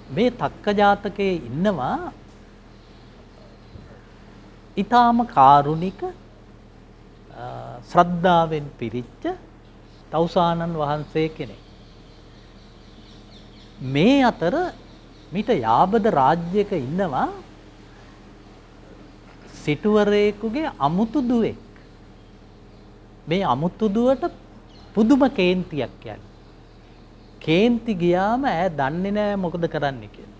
මේ තක්ක ජාතකයේ ඉන්නවා ඊටාම කාරුණික ශ්‍රද්ධාවෙන් පිරිච්ච තවුසානන් වහන්සේ කෙනෙක්. මේ අතර මිට යාබද රාජ්‍යයක ඉන්නවා සිටුවරයෙකුගේ අමුතු දුවෙක්. මේ අමුතු දුවට පුදුම කේන්තියක් කියන්නේ. කේන්ති ගියාම ඈ දන්නේ නැහැ මොකද කරන්න කියලා.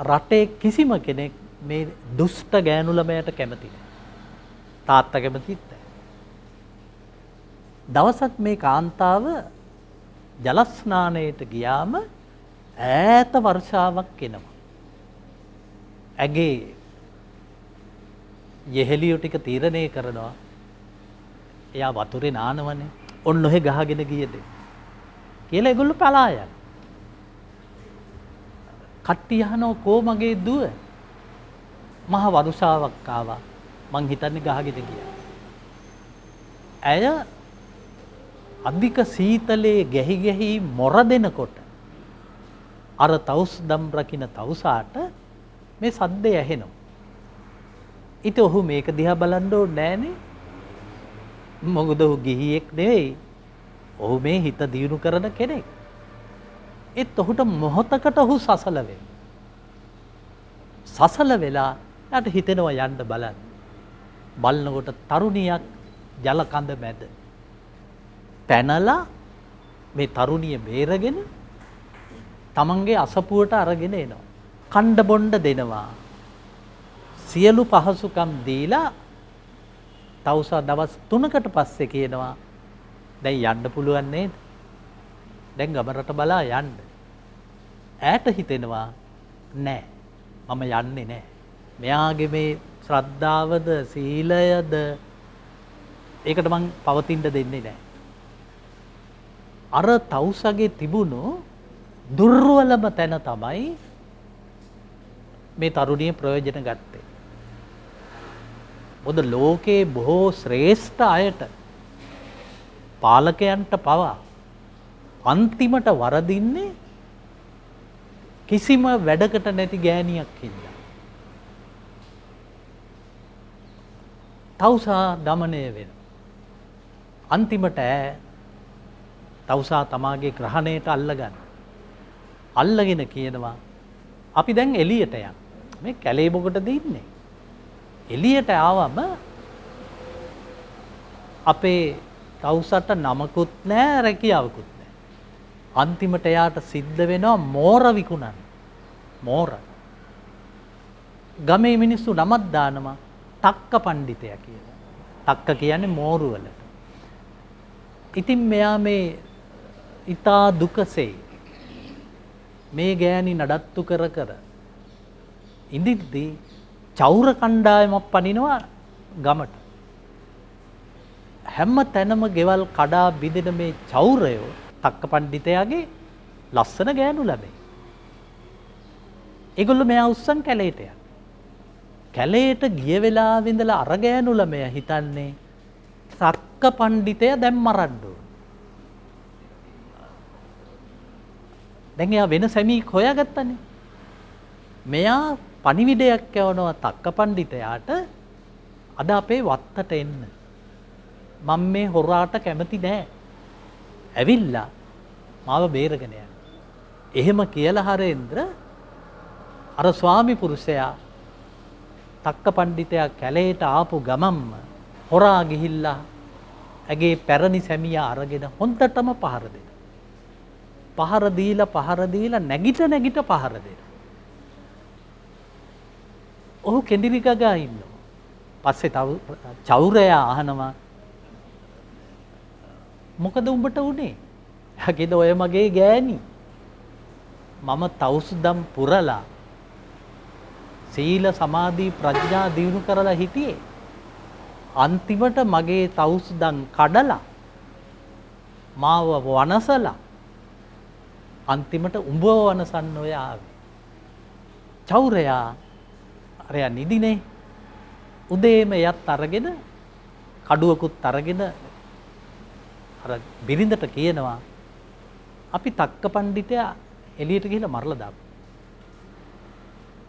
රටේ කිසිම කෙනෙක් මේ දුෂ්ට ගෑනු ළමයට කැමති නැහැ. තාත්තා කැමතිත් නැහැ. දවසක් මේ කාන්තාව ජල ස්නානයට ගියාම ඈත වර්ෂාවක් එනවා. ඇගේ යෙහෙලියෝ ටික තීරණය කරනවා එයා වතුරේ නානවනේ. ඔන්න ඔහෙ ගහගෙන ගියද කියලා ඒගොල්ලෝ පලා යනවා. කට්ටිය අහනවා කෝ මගේ දුව? මහ වරුසාවක් ආවා. මං හිතන්නේ ගහගෙන ගියා. ඇය අධික සීතලේ ගැහි ගැහි මොර දෙනකොට අර තවුස් දම් රකින්න තවුසාට මේ සද්දය ඇහෙනවා. ඊට ඔහු මේක දිහා බලන්න ඕනේ නෑනේ. මොකද ඔහු ගිහියෙක් නෙවෙයි. ඔහු මේ හිත දියුණු කරන කෙනෙක්. ඒත් ඔහුට මොහොතකට ඔහු සසල වෙනවා. සසල වෙලා යාට හිතෙනවා යන්න බලන්න. බලනකොට තරුණියක් ජල කඳ මැද පැනලා මේ තරුණිය බේරගෙන තමන්ගේ අසපුවට අරගෙන එනවා. කණ්ඩ බොණ්ඩ දෙනවා. සියලු පහසුකම් දීලා තවුසා දවස් 3කට පස්සේ කියනවා දැන් යන්න පුළුවන් නේද? දැන් ගමරට බලා යන්න. ඈට හිතෙනවා නෑ මම යන්නේ නෑ. මෙයාගේ මේ ශ්‍රද්ධාවද සීලයද ඒකට මං පවතින්න දෙන්නේ නෑ. අර තවුසගේ තිබුණු දුර්වලම තැන තමයි මේ තරුණිය ප්‍රයෝජන ගත්තේ. මොකද ලෝකේ බොහෝ ශ්‍රේෂ්ඨ අයට පාලකයන්ට පවා අන්තිමට වරදින්නේ කිසිම වැඩකට නැති ගෑණියක් හින්දා. තවුසා দমনය වෙන. අන්තිමට තවුසා තමාගේ ග්‍රහණයට අල්ලගන්න. අල්ලගෙන කියනවා අපි දැන් එළියට යන්න. මේ කැලේ මොකටද ඉන්නේ? එළියට ආවම අපේ තවුසට නමකුත් නැහැ රැකියාවකුත් නැහැ. අන්තිමට එයාට සිද්ධ වෙනවා මෝර විකුණන්න. මෝර. ගමේ මිනිස්සු නමක් දානවා තක්ක පණ්ඩිතයා කියලා. තක්ක කියන්නේ මෝරු වලට. ඉතින් මෙයා මේ ඊතා දුකසේ මේ ගෑණි නඩත්තු කර කර ඉඳිද්දී චෞර කණ්ඩායමක් පනිනවා ගමට. හැම තැනම ගෙවල් කඩා බිඳෙන මේ චෞරයෝ තක්ක පණ්ඩිතයාගේ ලස්සන ගෑනු ළමයි. ඒගොල්ලෝ මෙයා උස්සන් කැලේට යන. කැලේට ගිය වෙලාවෙ ඉඳලා අර ගෑනු ළමයා හිතන්නේ තක්ක පණ්ඩිතයා දැන් මරන්න ඕන. දැන් එයා වෙන සැමීක් හොයාගත්තනේ. මෙයා පණිවිඩයක් යවනවා තක්ක පණ්ඩිතයාට අද අපේ වත්තට එන්න. මම මේ හොරාට කැමති නෑ. ඇවිල්ලා මාව බේරගෙන යන්න. එහෙම කියලා හරේන්ද්‍ර අර ස්වාමි පුරුෂයා තක්ක පණ්ඩිතයා කැලේට ආපු ගමම්ම හොරා ගිහිල්ලා ඇගේ පැරණි සැමියා අරගෙන හොන්දටම පහර දෙන. පහර දීලා නැගිට පහර දෙන. ඔහු කෙඳිරි ගගා ඉන්නවා. පස්සේ තව චෞරයා අහනවා මොකද උඹට උනේ? යකෙද ඔය මගේ ගෑණි. මම තවුසුදම් පුරලා සීල සමාධි ප්‍රඥා දියුණු කරලා හිටියේ. අන්තිමට මගේ තවුසුදම් කඩලා මාව වනසලා අන්තිමට උඹව වනසන්න ඔය ආවේ. චෞරයා අරයා නිදිනේ. උදේම එයත් අරගෙන කඩුවකුත් අරගෙන අර බිරිඳට කියනවා අපි තක්ක පණ්ඩිතයා එළියට ගිහිල්ලා මරලා දාමු.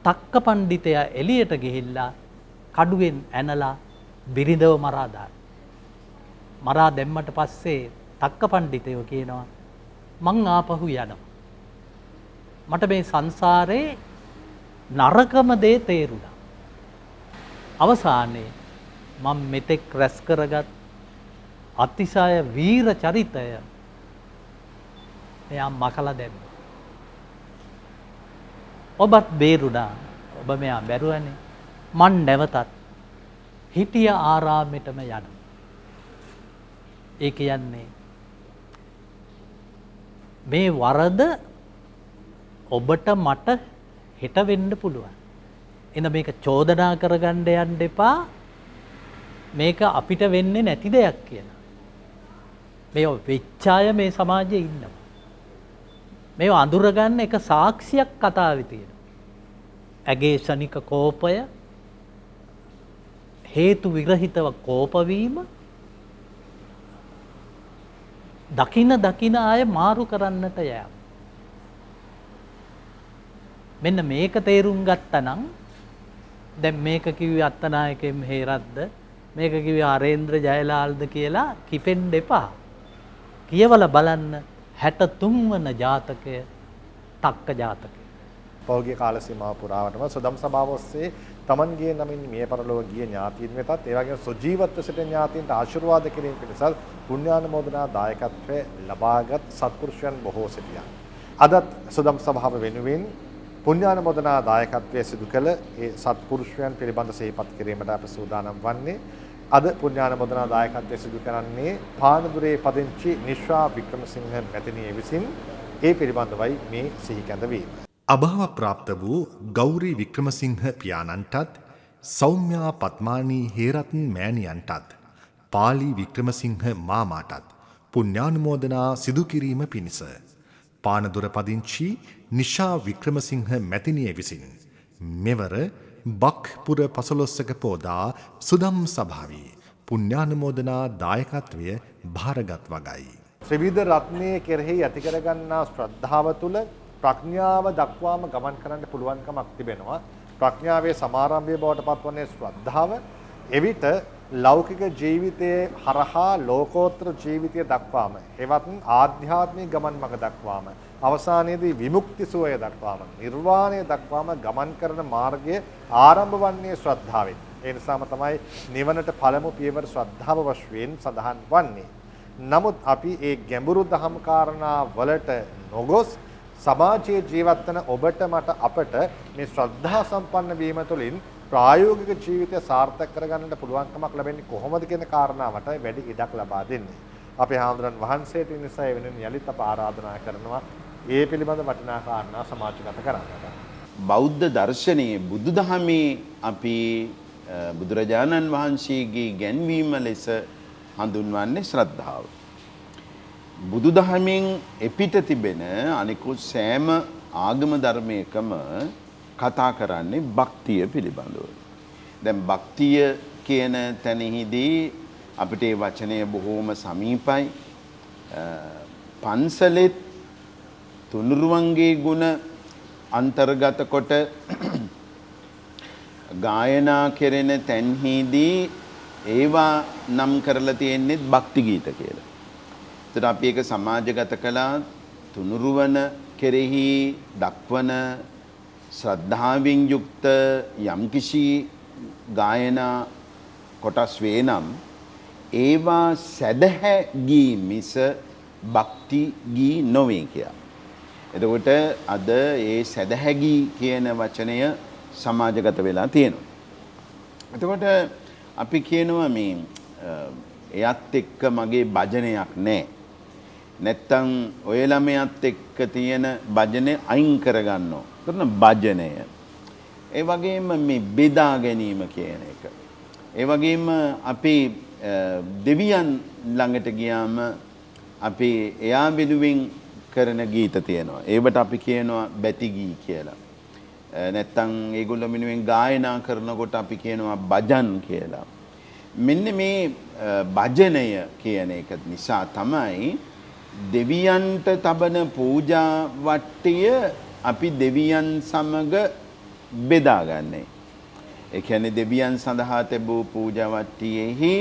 තක්ක පණ්ඩිතයා එළියට ගිහිල්ලා කඩුවෙන් ඇනලා බිරිඳව මරා දාන. මරා දැම්මට පස්සේ තක්ක පණ්ඩිතයෝ කියනවා මං ආපහු යනවා. මට මේ සංසාරේ නරකම දේ තේරුණා. අවසානයේ මම මෙතෙක් රැස් කරගත් අතිශය වීර චරිතය මෙයා මකලා දැම්මා. ඔබත් බේරුණා. ඔබ මෙයා බැරුවනේ. මන් නැවතත් හිටිය ආරාමෙටම යනවා. ඒ කියන්නේ මේ වරද ඔබට මට හෙට වෙන්න පුළුවන්. එන මේක චෝදනා කරගන්න යන්න එපා. මේක අපිට වෙන්නේ නැති දෙයක් කියලා. මේ වෙච්ච අය මේ සමාජයේ ඉන්නවා. මේව අඳුරගන්න එක සාක්ෂියක් කතාවේ තියෙනවා. ඇගේ ශනික කෝපය හේතු විරහිතව කෝප වීම දකින අය මාරු කරන්නට යෑම. මෙන්න මේක තේරුම් ගත්තා නම් දැන් මේක කිව්වේ අත්තනායකෙම් හේරද්ද මේක කිව්වේ ආරේන්ද්‍ර ජයලාල්ද කියලා කිපෙන්න එපා. කියවලා බලන්න 63 වන ජාතකය තක්ක ජාතකය. පෞද්ගලික කාල සීමාව පුරාවටම සදම් සභාව ඔස්සේ තමන්ගේ නමින් මිය පරලොව ගිය ඥාතීන් වෙතත් ඒ වගේම සජීවත්ව සිටින ඥාතීන්ට ආශිර්වාද කිරීම පිණිස පුණ්‍යානුමෝදනා දායකත්වයේ ලබාගත් සත්පුරුෂයන් බොහෝ සිටියා. අදත් සදම් සභාව වෙනුවෙන් පුණ්‍යානුමෝදනා දායකත්වයේ සිදු කළ ඒ සත්පුරුෂයන් පිළිබඳ සිහිපත් කිරීමට අප සූදානම් වන්නේ. අද පුණ්‍යානුමෝදනා දායකත්වයේ සිදු කරන්නේ පානදුරේ පදිංචි නිශ්වා වික්‍රමසිංහ මැතිණිය විසින්. ඒ පිළිබඳවයි මේ සිහි කැඳවීම. අභාව ප්‍රාප්ත වූ ගෞරී වික්‍රමසිංහ පියාණන්ටත් සෞම්‍යා පත්මානී හේරත්න මෑණියන්ටත් පාලි වික්‍රමසිංහ මාමාටත් පුණ්‍යානුමෝදනා සිදු කිරීම පිණිස පානදුර පදිංචි නිශා වික්‍රමසිංහ මැතිණිය විසින් මෙවර බක්පුර 15 පෝදා සුදම් සභාවේ පුණ්‍යානුමෝදනා දායකත්වය භාරගත් වගයි. ත්‍රිවිධ රත්නයේ කෙරෙහි ඇති කරගන්නා ශ්‍රද්ධාව තුළ ප්‍රඥාව දක්වාම ගමන් කරන්න පුළුවන්කමක් තිබෙනවා. ප්‍රඥාවේ සමාරම්භය බවට පත්වන්නේ ශ්‍රද්ධාව. එවිට ලෞකික ජීවිතයේ හරහා ලෝකෝත්තර ජීවිතය දක්වාම එවත් ආධ්‍යාත්මික ගමන් මඟ දක්වාම අවසානයේදී විමුක්ති සුවය දක්වාම නිර්වාණය දක්වාම ගමන් කරන මාර්ගය ආරම්භ වන්නේ ශ්‍රද්ධාවෙන්. ඒ නිසාම තමයි නිවනට පළමු පියවර ශ්‍රද්ධාව වශයෙන් සඳහන් වන්නේ. නමුත් අපි ඒ ගැඹුරු දහම් කාරණා වලට නොගොස් සමාජයේ ජීවත් වන ඔබට මට අපට මේ ශ්‍රද්ධා සම්පන්න වීම තුළින් ප්‍රායෝගික ජීවිතය සාර්ථක කරගන්නට පුළුවන්කමක් ලැබෙන්නේ කොහොමද කියන කාරණාවට වැඩි ඉඩක් ලබා දෙන්නේ. අපේ හාමුදුරන් වහන්සේට නිසා ඒ වෙනුවෙන් යලිත් අප ආරාධනා කරනවා ඒ පිළිබඳ වටිනා කාරණා සමාජගත කරන්නට. බෞද්ධ දර්ශනයේ බුදුදහමේ අපි බුදුරජාණන් වහන්සේගේ ගැන්වීම ලෙස හඳුන්වන්නේ ශ්‍රද්ධාව. බුදුදහමෙන් එපිට තිබෙන අනිකුත් සෑම ආගම ධර්මයකම කතා කරන්නේ භක්තිය පිළිබඳව. දැන් භක්තිය කියන තැනෙහිදී අපිට ඒ වචනය බොහෝම සමීපයි. පන්සලෙත් තුනුරුවන්ගේ ගුණ අන්තර්ගත කොට ගායනා කෙරෙන තැන්හිදී ඒවා නම් කරලා තියෙන්නේ භක්ති ගීත කියලා. ඒතර අපි ඒක සමාජගත කළා තුනුරුවන කෙරෙහි දක්වන ශ්‍රද්ධාවෙන් යුක්ත යම්කිසි ගායනා කොටස් වේ නම් ඒවා සැදැහැ ගී මිස භක්ති ගී නොවේ කියලා. එතකොට අද ඒ සැදැහැ ගී කියන වචනය සමාජගත වෙලා තියෙනවා. එතකොට අපි කියනවා මේ එයත් එක්ක මගේ භජනයක් නැහැ. නැත්තම් ඔය ළමයාත් එක්ක තියෙන භජනේ අයින් කරගන්නවා. කරන භජනය. ඒ වගේම මේ බෙදා ගැනීම කියන එක. ඒ වගේම අපි දෙවියන් ළඟට ගියාම අපි එයා වෙනුවෙන් කරන ගීත තියෙනවා. ඒවට අපි කියනවා බැති ගී කියලා. නැත්තම් ඒගොල්ලෝ වෙනුවෙන් ගායනා කරනකොට අපි කියනවා භජන් කියලා. මෙන්න මේ භජනය කියන එක නිසා තමයි දෙවියන්ට තබන පූජා වට්ටිය අපි දෙවියන් සමග බෙදාගන්නේ. ඒ කියන්නේ දෙවියන් සඳහා තිබූ පූජා වට්ටියෙහි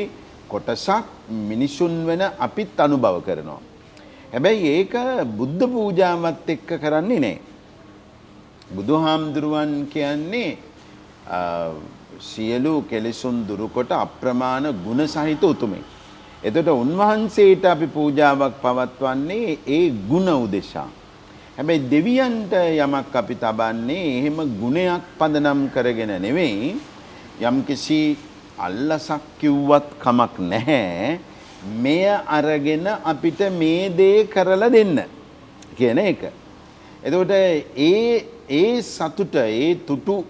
කොටසක් මිනිසුන් වෙන අපිත් අනුභව කරනවා. හැබැයි ඒක බුද්ධ පූජාවත් එක්ක කරන්නේ නැහැ. බුදුහාමුදුරුවන් කියන්නේ සියලු කෙලෙසුන් දුරු කොට අප්‍රමාණ ගුණ සහිත උතුමෙක්. එතකොට උන්වහන්සේට අපි පූජාවක් පවත්වන්නේ ඒ ගුණ උදෙසා. හැබැයි දෙවියන්ට යමක් අපි තබන්නේ එහෙම ගුණයක් පදනම් කරගෙන නෙවෙයි. යම්කිසි අල්ලසක් කිව්වත් කමක් නැහැ. මෙය අරගෙන අපිට මේ දේ කරලා දෙන්න කියන එක. එතකොට ඒ සතුට ඒ තුටු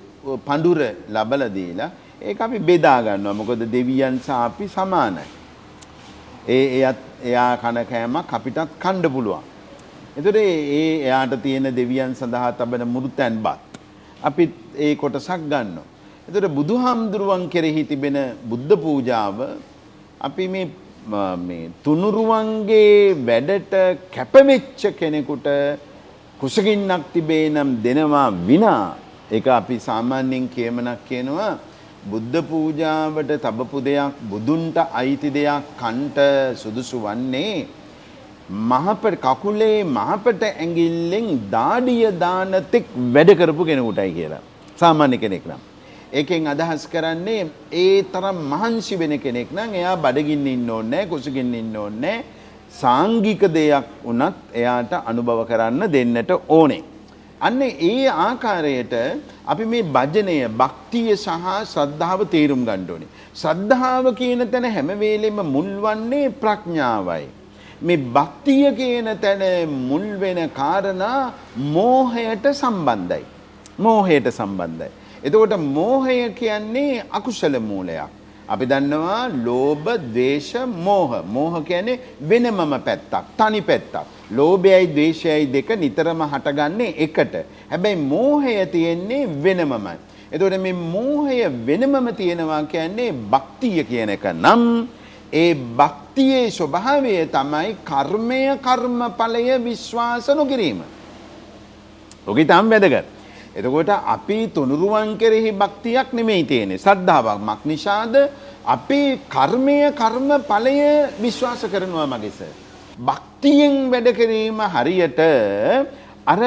පඳුර ලබලා දීලා ඒක අපි බෙදා ගන්නවා. මොකද දෙවියන් සහ අපි සමානයි. එයා කන කෑමක් අපිටත් කන්න පුළුවන්. එතකොට එයාට තියෙන දෙවියන් සඳහා තබන මුරුතැන්පත් අපි ඒ කොටසක් ගන්නවා. එතකොට බුදුහාමුදුරුවන් කෙරෙහි තිබෙන බුද්ධ පූජාව අපි මේ තුනුරුවන්ගේ වැඩට කැපවෙච්ච කෙනෙකුට කුසගින්නක් තිබේ නම් දෙනවා විනා ඒක අපි සාමාන්‍යයෙන් කියමනක් කියනවා බුද්ධ පූජාවට තබපු දෙයක් බුදුන්ට අයිති දෙයක් කන්ට සුදුසු වන්නේ මහපට කකුලේ මහපට ඇඟිල්ලෙන් දාඩිය දාන තෙක් වැඩ කරපු කෙනෙකුටයි කියලා. සාමාන්‍ය කෙනෙක් නම්. ඒකෙන් අදහස් කරන්නේ ඒ තරම් මහන්සි වෙන කෙනෙක් නම් එයා බඩගින්න ඉන්න ඕනේ නැහැ, කුසගින්න ඉන්න ඕනේ නැහැ. සාංගික දෙයක් වුණත් එයාට අනුභව කරන්න දෙන්නට ඕනේ. අන්න ඒ ආකාරයට අපි මේ භජනය, භක්තිය සහ ශ්‍රද්ධාව තේරුම් ගන්න ඕනේ. ශ්‍රද්ධාව කියන තැන හැම වෙලෙම මුල් වන්නේ ප්‍රඥාවයි. මේ භක්තිය කියන තැන මුල් වෙන කාරණා මෝහයට සම්බන්ධයි. මෝහයට සම්බන්ධයි. එතකොට මෝහය කියන්නේ අකුසල මූලයක්. අපි දන්නවා ලෝභ, ද්වේෂ, මෝහ. මෝහ කියන්නේ වෙනමම පැත්තක්, තනි පැත්තක්. ලෝභයයි ද්වේෂයයි දෙක නිතරම හටගන්නේ එකට. හැබැයි මෝහය තියෙන්නේ වෙනමමයි. එතකොට මේ මෝහය වෙනමම තියෙනවා කියන්නේ භක්තිය කියන එක. නම් ඒ භක්තියේ ස්වභාවය තමයි කර්මය, කර්මඵලය විශ්වාස නොකිරීම. ඔකේ තම වැදගත්. එතකොට අපි තුනුරුවන් කෙරෙහි භක්තියක් නෙමෙයි තියෙන්නේ, ශ්‍රද්ධාවක්. මක් නිසාද? අපි කර්මය, කර්මඵලය විශ්වාස කරනවා මගේස. භක්තියෙන් වැඩ කිරීම හරියට අර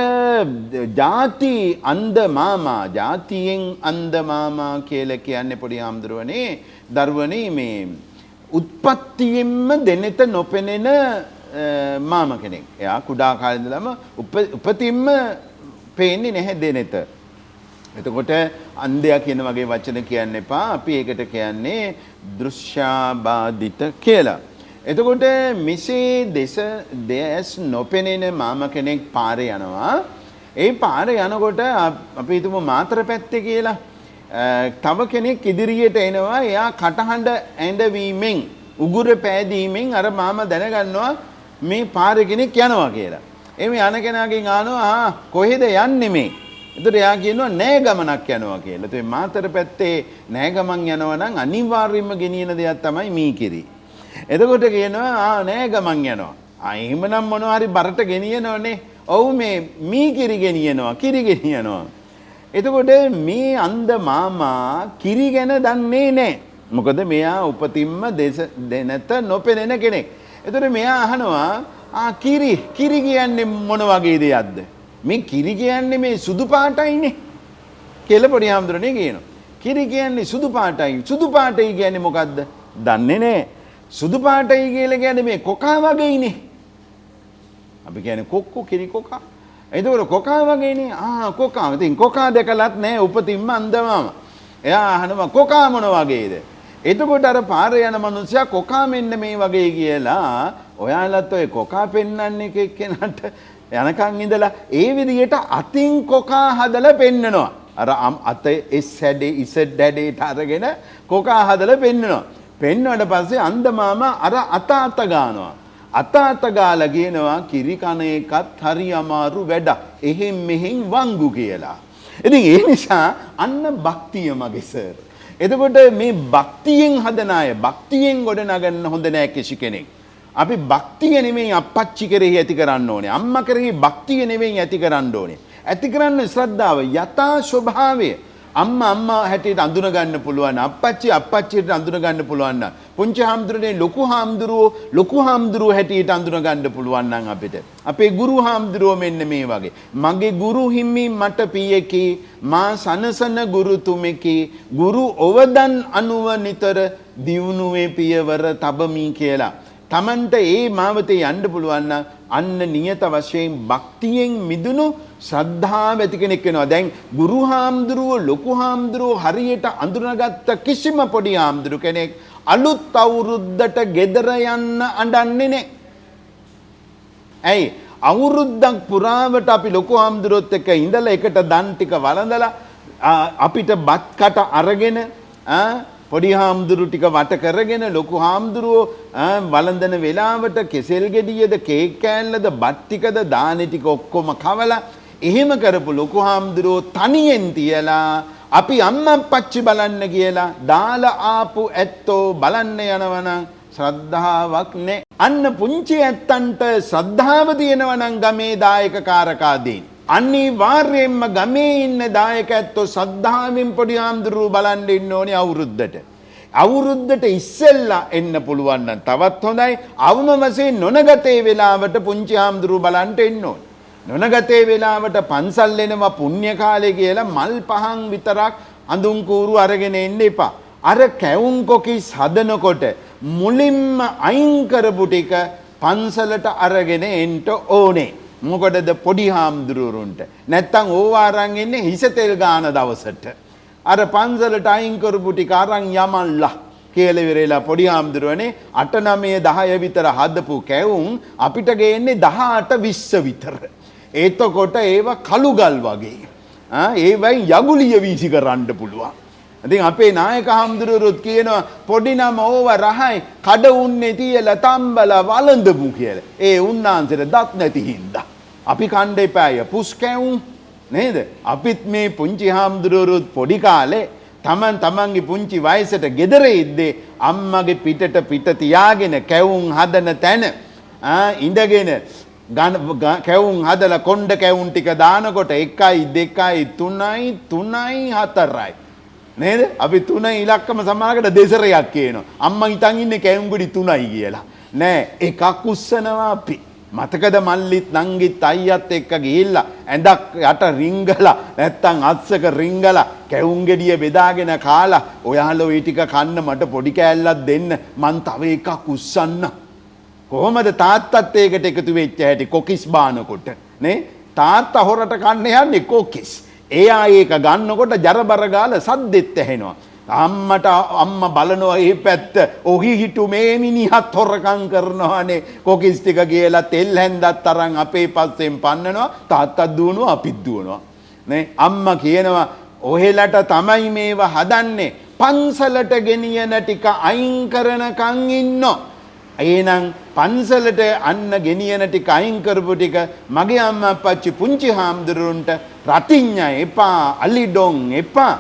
ಜಾති අන්ධ මාමා, ಜಾතියෙන් අන්ධ මාමා කියලා කියන්නේ පොඩි ආම්දුරවනේ දරුවනේ මේ උත්පත්තියෙන්ම දෙනෙත නොපෙනෙන මාම කෙනෙක්. එයා කුඩා කාලේ ඉඳලම උපතින්ම පේන්නේ නැහැ දෙනෙත. එතකොට අන්ධයා කියන වගේ වචන කියන්න එපා. අපි ඒකට කියන්නේ දෘශ්‍යාබාධිත කියලා. එතකොට මෙසේ දෙස් නොපෙනෙන මාම කෙනෙක් පාරේ යනවා. ඒ පාරේ යනකොට අපි හිතමු මාතර පැත්තේ කියලා. තව කෙනෙක් ඉදිරියට එනවා. එයා කටහඬ ඇඬවීමෙන් උගුර පෑදීමෙන් අර මාම දැනගන්නවා මේ පාරේ කෙනෙක් යනවා කියලා. එමෙ යන කෙනාගෙන් අහනවා කොහෙද යන්නේ මේ? එතකොට එයා කියනවා නෑ ගමනක් යනවා කියලා. ඒ මාතර පැත්තේ නෑ ගමන් යනවා නම් අනිවාර්යයෙන්ම ගෙනියන දෙයක් තමයි මීකිරි. එතකොට කියනවා නෑ ගමන් යනවා. එහෙමනම් මොනවා හරි බරට ගෙනියනවනේ. ඔව් මේ මීකිරි ගෙනියනවා, කිරි ගෙනියනවා. එතකොට මේ අන්ධ මාමා කිරි ගැන දන්නේ නෑ. මොකද මෙයා උපතින්ම දෙනත නොපෙනෙන කෙනෙක්. එතකොට මෙයා අහනවා කිරි කියන්නේ මොන වගේ දෙයක්ද? මේ කිරි කියන්නේ මේ සුදු පාටයිනේ කියලා පොඩි හාමුදුරනේ කියනවා. කිරි කියන්නේ සුදු පාටයි. සුදු පාටයි කියන්නේ මොකද්ද? දන්නේ නැහැ. සුදු පාටයි කියලා කියන්නේ මේ කොකා වගේයිනේ. අපි කියන්නේ කොක්කු කිරි කොකා. එතකොට කොකා වගේනේ. කොකා. ඉතින් කොකා දැකලත් නැහැ උපතින්ම අන්දමම. එයා අහනවා කොකා මොන වගේද? එතකොට අර පාරේ යන මිනිස්සයා කොකා මෙන්න මේ වගේ කියලා ඔයාලත් ඔය කොකා පෙන්වන්නේ කෙනාට යනකන් ඉඳලා ඒ විදිහට අතින් කොකා හදලා පෙන්නනවා. අර අත S හැඩේ ඉස හැඩේට අරගෙන කොකා හදලා පෙන්නනවා. පෙන්වුවට පස්සේ අන්ධ මාමා අර අත ගන්නවා. අත ගාලා කියනවා කිරි කන එකත් හරි අමාරු වැඩක්. එහෙන් මෙහෙන් වංගු කියලා. ඉතින් ඒ නිසා අන්න භක්තිය මගේ සර්. එතකොට මේ භක්තියෙන් හදන අය භක්තියෙන් ගොඩනගන්න හොඳ නෑ කිසි කෙනෙක්. අපි භක්තිය නෙමෙයි අප්පච්චි කෙරෙහි ඇති කරන්න ඕනේ. අම්මා කෙරෙහි භක්තිය නෙමෙයි ඇති කරන්න ඕනේ. ඇති කරන්න ශ්‍රද්ධාව යථා ස්වභාවය. අම්මා හැටියට අඳුන ගන්න පුළුවන්. අප්පච්චි අප්පච්චියට අඳුන ගන්න පුළුවන්. පුංචි හාමුදුරනේ ලොකු හාමුදුරුවෝ හැටියට අඳුන ගන්න පුළුවන් නම් අපිට. අපේ ගුරු හාමුදුරුවෝ මෙන්න මේ වගේ. මගේ ගුරු හිමි මට පියකි මා සනසන ගුරුතුමෙකි ගුරු ඔවදන් අනුව නිතර දියුණුවේ පියවර තබමි කියලා. තමන්ට ඒ මාවතේ යන්න පුළුවන් නම් අන්න නියත වශයෙන් භක්තියෙන් මිදුණු ශ්‍රද්ධාව ඇති කෙනෙක් වෙනවා. දැන් ගුරු හාමුදුරුවෝ ලොකු හාමුදුරුවෝ හරියට අඳුනගත්ත කිසිම පොඩි හාමුදුරු කෙනෙක් අලුත් අවුරුද්දට ගෙදර යන්න අඬන්නේ නැහැ. ඇයි? අවුරුද්දක් පුරාවට අපි ලොකු හාමුදුරුවොත් එක්ක ඉඳලා එකට දන් ටික වළඳලා අපිට බත් කට අරගෙන පොඩි හාමුදුරු ටික වට කරගෙන ලොකු හාමුදුරුවෝ වළඳන වෙලාවට කෙසෙල් ගෙඩියද කේක් කෑල්ලද බත් ටිකද දානි ටික ඔක්කොම කවලා එහෙම කරපු ලොකු හාමුදුරුවෝ තනියෙන් තියලා අපි අම්මා පච්චි බලන්න කියලා දාලා ආපු ඇත්තෝ බලන්න යනවනම් ශ්‍රද්ධාවක් නැහැ. අන්න පුංචි ඇත්තන්ට ශ්‍රද්ධාව තියෙනවා නම් ගමේ දායක කාරකාදීන් අනිවාර්යයෙන්ම ගමේ ඉන්න දායක ඇත්තෝ ශ්‍රද්ධාවෙන් පොඩි හාමුදුරුවෝ බලන්න ඉන්න ඕනේ අවුරුද්දට. අවුරුද්දට ඉස්සෙල්ලා එන්න පුළුවන් නම් තවත් හොඳයි. අවම වශයෙන් නොනගතේ වෙලාවට පුංචි හාමුදුරුවෝ බලන්න එන්න ඕනේ. නොනගතේ වෙලාවට පන්සල් එනවා පුණ්‍ය කාලේ කියලා මල් පහන් විතරක් අඳුන් කූරු අරගෙන එන්න එපා. අර කැවුම් කොකිස් හදනකොට මුලින්ම අයින් කරපු ටික පන්සලට අරගෙන එන්න ඕනේ. මොකටද පොඩි හාමුදුරුවන්ට නැත්තම් ඕවා අරන් ඉන්නේ හිස තෙල් ගාන දවසට අර පන්සලට අයින් කරපු ටික අරන් යමල්ලා කියලා ඉවරලා පොඩි හාමුදුරුවනේ 8 9 10 විතර හදපු කැවුම් අපිට ගේන්නේ 18 20 විතර. එතකොට ඒව කළු ගල් වගේ. ඒවයි යගුලිය වීසි කරන්න පුළුවන්. ඉතින් අපේ නායක හාමුදුරුවෝත් කියනවා පොඩි නම ඕව රහයි කඩ උන්නේ තියලා තම්බලා වළඳමු කියලා. ඒ උන්නාන්සේට දත් නැති හින්දා. අපි කණ්ඩ එපාය පුස් කැවුම් නේද? අපිත් මේ පුංචි හාමුදුරුවෝත් පොඩි කාලේ තමන්ගේ පුංචි වයසට ගෙදර ඉද්දී අම්මගේ පිට තියාගෙන කැවුම් හදන තැන ඉඳගෙන කැවුම් හදලා කොණ්ඩ කැවුම් ටික දානකොට 1 2 3 4යි නේද? අපි 3 ඉලක්කම සමානකට දෙසරයක් කියනවා. අම්මා හිතන් ඉන්නේ කැවුම් ගුඩි 3යි කියලා. නෑ එකක් උස්සනවා අපි. මතකද මල්ලිත් නංගිත් අයියත් එක්ක ගිහිල්ලා ඇඳක් යට රිංගලා නැත්තම් අස්සක රිංගලා කැවුම් ගෙඩිය බෙදාගෙන කාලා ඔයාලා ওই ටික කන්න මට පොඩි කෑල්ලක් දෙන්න මං තව එකක් උස්සන්න. කොහොමද තාත්තත් ඒකට එකතු වෙච්ච හැටි කොකිස් බානකොට නේ? තාත්තා හොරට කන්න යන්නේ කොකිස්. එයා ඒක ගන්නකොට ජරබර ගාලා සද්දෙත් ඇහෙනවා. අම්මට අම්මා බලනවා මේ පැත්ත. ඔහි හිටු මේ මිනිහත් හොරකම් කරනවානේ. කොකිස් ටික කියලා තෙල් හැන්දත් අරන් අපේ පස්සෙන් පන්නනවා. තාත්තත් දුවනවා අපිත් දුවනවා. නේ අම්මා කියනවා ඔහෙලට තමයි මේව හදන්නේ. පන්සලට ගෙනියන ටික අයින් කරනකන් ඉන්නෝ. එහෙනම් පන්සලට අන්න ගෙනියන ටික අයින් කරපු ටික මගේ අම්මා අප්පච්චි පුංචි හාමුදුරුවන්ට රතිඤ්ඤා එපා, අලිඩොන් එපා.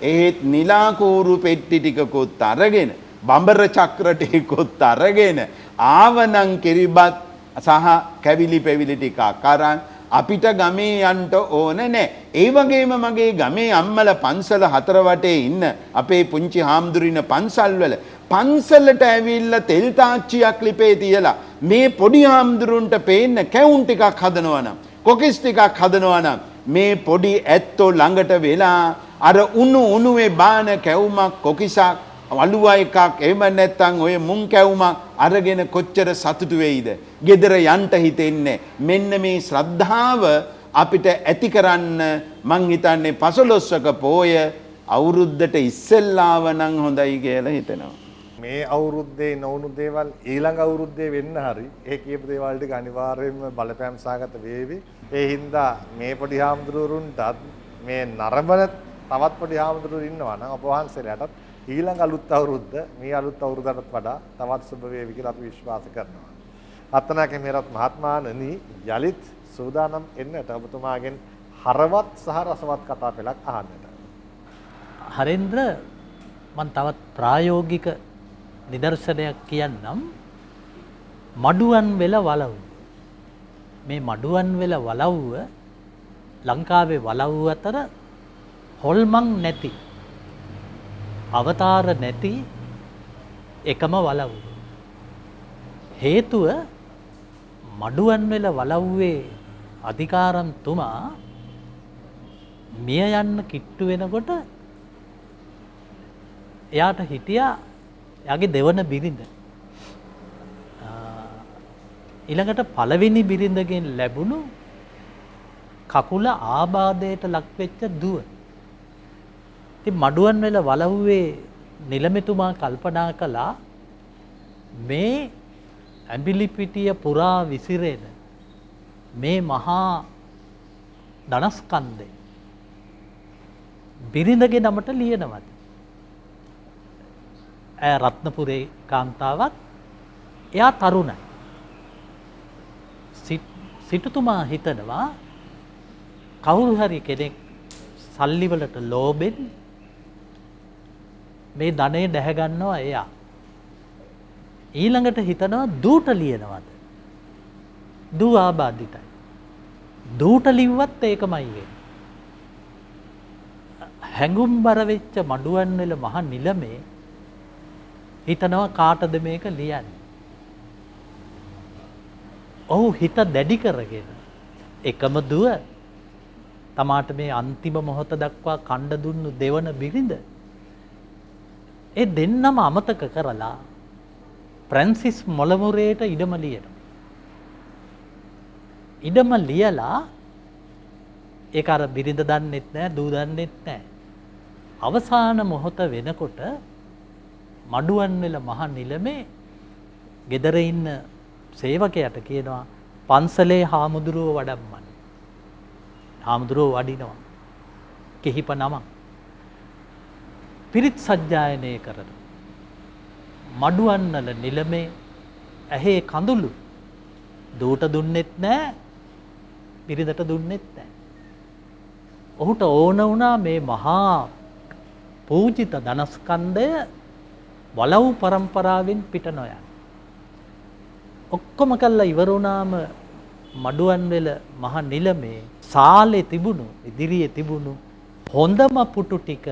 ඒත් නිලාකූරු පෙට්ටි ටිකකුත් අරගෙන, බඹර චක්‍ර ටිකකුත් අරගෙන ආවනම් කිරිබත් සහ කැවිලි පෙවිලි ටිකක් අරන් අපිට ගමේ යන්න ඕන නැහැ. ඒ වගේම මගේ ගමේ අම්මලා පන්සල හතර වටේ ඉන්න අපේ පුංචි හාමුදුරින පන්සල්වල පන්සලට ඇවිල්ලා තෙල් තාච්චියක් ලිපේ තියලා මේ පොඩි හාමුදුරුන්ට පේන්න කැවුම් ටිකක් හදනවා නම්, කොකිස් ටිකක් හදනවා නම් මේ පොඩි ඇත්තෝ ළඟට වෙලා අර උණුවේ බාන කැවුමක්, කොකිසක්, වලුවා එකක්, එහෙම නැත්නම් ඔය මුං කැවුමක් අරගෙන කොච්චර සතුටු වෙයිද? ගෙදර යන්න හිතෙන්නේ. මෙන්න මේ ශ්‍රද්ධාව අපිට ඇති කරන්න මං හිතන්නේ 15ක පෝය අවුරුද්දට ඉස්සෙල්ලාව නම් හොඳයි කියලා හිතෙනවා. මේ අවුරුද්දේ නොවුණු දේවල් ඊළඟ අවුරුද්දේ වෙන්න හරි ඒ කියපු දේවල් ටික අනිවාර්යයෙන්ම බලපෑම් සහගත වේවි. ඒ හින්දා මේ පොඩි හාමුදුරුවරුන්ටත් මේ නරඹන තවත් පොඩි හාමුදුරුවරු ඉන්නවා නම් ඔබ වහන්සේලාටත් ඊළඟ අලුත් අවුරුද්ද මේ අලුත් අවුරුද්දටත් වඩා තවත් සුබ වේවි කියලා අපි විශ්වාස කරනවා. අත්නාකේ මෙරත් මහත්මාණනි යලිත් සූදානම් එන්නට ඔබතුමාගෙන් හරවත් සහ රසවත් කතා පෙළක් අහන්නට. හරේන්ද්‍ර මම තවත් ප්‍රායෝගික නිදර්ශනයක් කියන්නම්. මඩුවන් වෙල වලව්. මේ මඩුවන් වෙල වලව්ව ලංකාවේ වලව් අතර හොල්මන් නැති, අවතාර නැති එකම වලව්ව. හේතුව මඩුවන් වෙල වලව්වේ අධිකාරම්තුමා මිය යන්න කිට්ටු වෙනකොට එයාට හිටියා එයාගේ දෙවන බිරිඳ. ඊළඟට පළවෙනි බිරිඳගෙන් ලැබුණු කකුල ආබාධයට ලක්වෙච්ච දුව. ඉතින් මඩුවන් වෙල වලව්වේ නිලමෙතුමා කල්පනා කළා මේ ඇඹිලිපිටිය පුරා විසිරෙන මේ මහා ධනස්කන්ධය බිරිඳගේ නමට ලියනවද? ඇය රත්නපුරේ කාන්තාවක්, එයා තරුණයි. සිටුතුමා හිතනවා කවුරු හරි කෙනෙක් සල්ලිවලට ලෝභෙන් මේ ධනය දැහැගන්නවා එයා. ඊළඟට හිතනවා දූට ලියනවද? දූ ආබාධිතයි. දූට ලිව්වත් ඒකමයි වෙන්නේ. හැඟුම්බර වෙච්ච මඩුවන් වෙල මහ නිලමේ හිතනවා කාටද මේක ලියන්නේ? ඔහු හිත දැඩි කරගෙන එකම දුව තමාට මේ අන්තිම මොහොත දක්වා කණ්ඩ දුන්නු දෙවන බිරිඳ ඒ දෙන්නම අමතක කරලා ප්‍රැන්සිස් මොලමුරේට ඉඩම ලියනවා. ඉඩම ලියලා ඒක අර බිරිඳ දන්නෙත් නැහැ, දූ දන්නෙත් නැහැ. අවසාන මොහොත වෙනකොට මඩුවන් වෙල මහ නිලමේ ගෙදර ඉන්න සේවකයාට කියනවා පන්සලේ හාමුදුරුව වඩම්මන්න. හාමුදුරුව වඩිනවා. කිහිප නමක්. පිරිත් සජ්ජායනය කරන මඩුවන්නල නිලමේ ඇහේ කඳුළු දූට දුන්නෙත් නැහැ, බිරිඳට දුන්නෙත් නැහැ. ඔහුට ඕන වුණා මේ මහා පූජිත ධනස්කන්ධය වලව් පරම්පරාවෙන් පිට නොයන්න. ඔක්කොම කළා ඉවර වුණාම මඩුවන් වෙල මහ නිලමේ සාලේ තිබුණු, ඉදිරියේ තිබුණු හොඳම පුටු ටික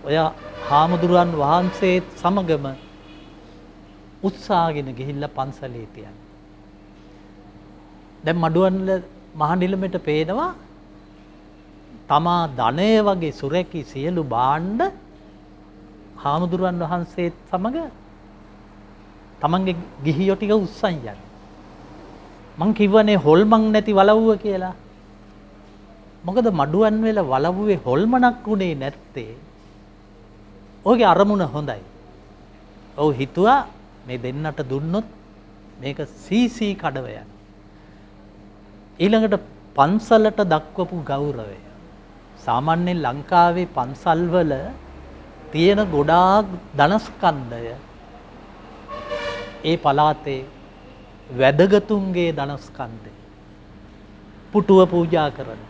ඔය හාමුදුරුවන් වහන්සේත් සමගම උත්සාහගෙන ගිහිල්ලා පන්සලේ තියන්න. දැන් මඩුවන් මහ නිලමේට පේනවා තමා ධනය වගේ සුරැකි සියලු භාණ්ඩ හාමුදුරුවන් වහන්සේත් සමග තමන්ගේ ගිහියෝ ටික උස්සන් යන. මං කිව්වනේ හොල්මන් නැති වලව්ව කියලා. මොකද මඩුවන් වල වලව්වේ හොල්මනක් උනේ නැත්තේ. ඔහුගේ අරමුණ හොඳයි. ඔහු හිතුවා මේ දෙන්නට දුන්නොත් මේක සීසී කඩව යන. ඊළඟට පන්සලට දක්වපු ගෞරවය. සාමාන්‍යයෙන් ලංකාවේ පන්සල්වල තියෙන ගොඩාක් ධනස්කන්ධය ඒ පළාතේ වැදගතුන්ගේ ධනස්කන්ධය. පුටුව පූජා කරන,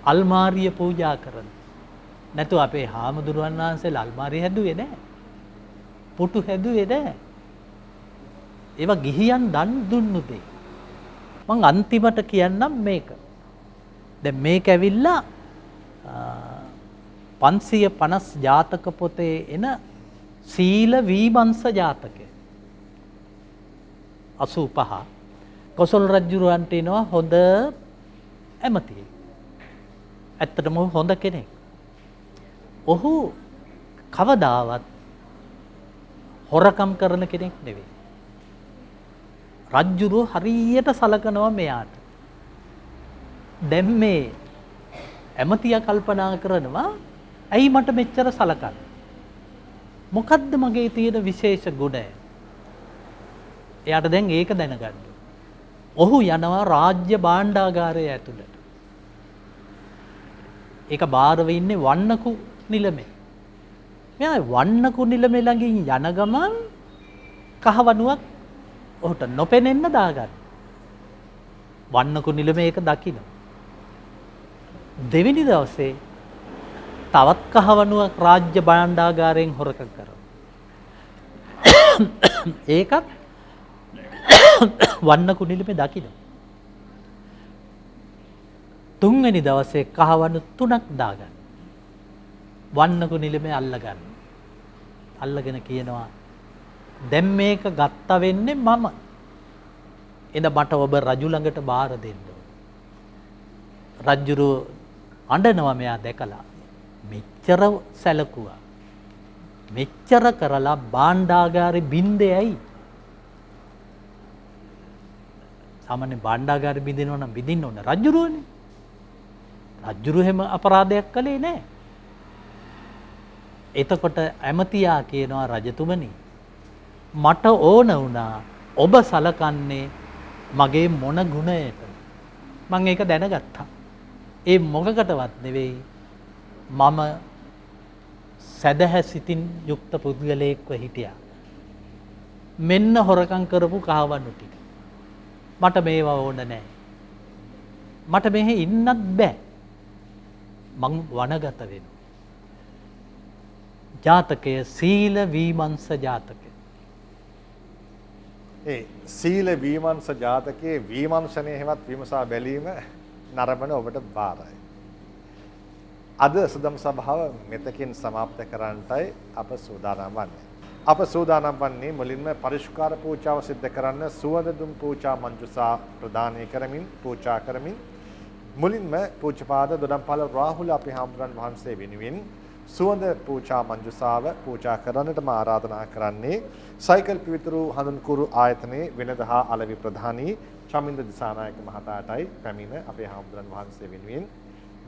අල්මාරිය පූජා කරන. නැතු අපේ හාමුදුරුවන් වහන්සේලා අල්මාරිය හැදුවේ නැහැ. පුටු හැදුවේ නැහැ. ඒවා ගිහියන් දන් දුන්නු දෙයි. මං අන්තිමට කියන්නම් මේක. දැන් මේක ඇවිල්ලා 550 ජාතක පොතේ එන සීල විමර්ශ ජාතකය. 85 කොසල් රජුරවන්ට එනවා හොඳ ඇමතියෙක්. ඇත්තටම හොඳ කෙනෙක්. ඔහු කවදාවත් හොරකම් කරන කෙනෙක් නෙවෙයි. රජ්ජුරුව හරියට සලකනවා මෙයාට. දැන් මේ ඇමතියා කල්පනා කරනවා ඇයි මට මෙච්චර සලකන්නේ? මොකද්ද මගේ තියෙන විශේෂ ගුණය? එයාට දැන් ඒක දැනගන්න. ඔහු යනවා රාජ්‍ය භාණ්ඩාගාරය ඇතුළට. ඒක බාරව ඉන්නේ වන්නකු නිලමේ. මෙයා වන්නකු නිලමේ ළඟින් යන ගමන් කහවණුවක් ඔහුට නොපෙනෙන්න දාගන්න. වන්නකු නිලමේ ඒක දකින්න. දෙවෙනි දවසේ තවත් කහවණුවක් රාජ්‍ය භාණ්ඩාගාරයෙන් හොරකම් කරනවා. ඒකත් වන්නකු නිලමේ දකින්න. තුන්වෙනි දවසේ කහවණු 3ක් දාගන්න. වන්නකු නිලමේ අල්ලගන්න. අල්ලගෙන කියනවා දැන් මේක ගත්ත වෙන්නේ මම. එඳ මට ඔබ රජු ළඟට බාර දෙන්න. රජුරු අඬනවා මෙයා දැකලා. මෙච්චර සැලකුවා. මෙච්චර කරලා භාණ්ඩාගාරේ බින්දේ ඇයි? සාමාන්‍ය භාණ්ඩාගාරේ බින්දිනවා නම් බින්දින්න ඕන රජුරුවනේ. රජුරු හැම අපරාධයක් කළේ නැහැ. එතකොට ඇමතියා කියනවා රජතුමනි මට ඕන වුණා ඔබ සලකන්නේ මගේ මොන ගුණයට? මම ඒක දැනගත්තා. ඒ මොකකටවත් නෙවෙයි මම සදහැ සිතින් යුක්ත පුද්ගලයෙක්ව හිටියා. මෙන්න හොරකම් කරපු කහවණු ටික. මට මේවා ඕන නැහැ. මට මෙහෙ ඉන්නත් බෑ. මං වනගත වෙනවා. ජාතකය සීල විමර්ශ ජාතකය. ඒ සීල විමර්ශ ජාතකයේ විමර්ශනයේ හැවත් විමසා බැලීම නරඹන ඔබට බාරයි. අද සුදම් සභාව මෙතකින් સમાપ્ત කරන්නටයි අප සූදානම් වන්නේ. අප සූදානම් වන්නේ මුලින්ම පරිශුකාර පූජාව සිද්ධ කරන්න සුවඳ දුම් පූජා මංජුසා ප්‍රදානය කරමින් පූජා කරමින් මුලින්ම පූජ්‍යපාද දොඩම්පල රාහුල අපේ හාමුදුරන් වහන්සේ වෙනුවෙන් සුවඳ පූජා මංජුසාව පූජා කරන්නටම ආරාධනා කරන්නේ සයිකල් පිවිතුරු හඳුන්කුරු ආයතනයේ වෙනදා අලවි ප්‍රධානී චමින්ද දිසානායක මහතාටයි පැමිණ අපේ හාමුදුරන් වහන්සේ වෙනුවෙන්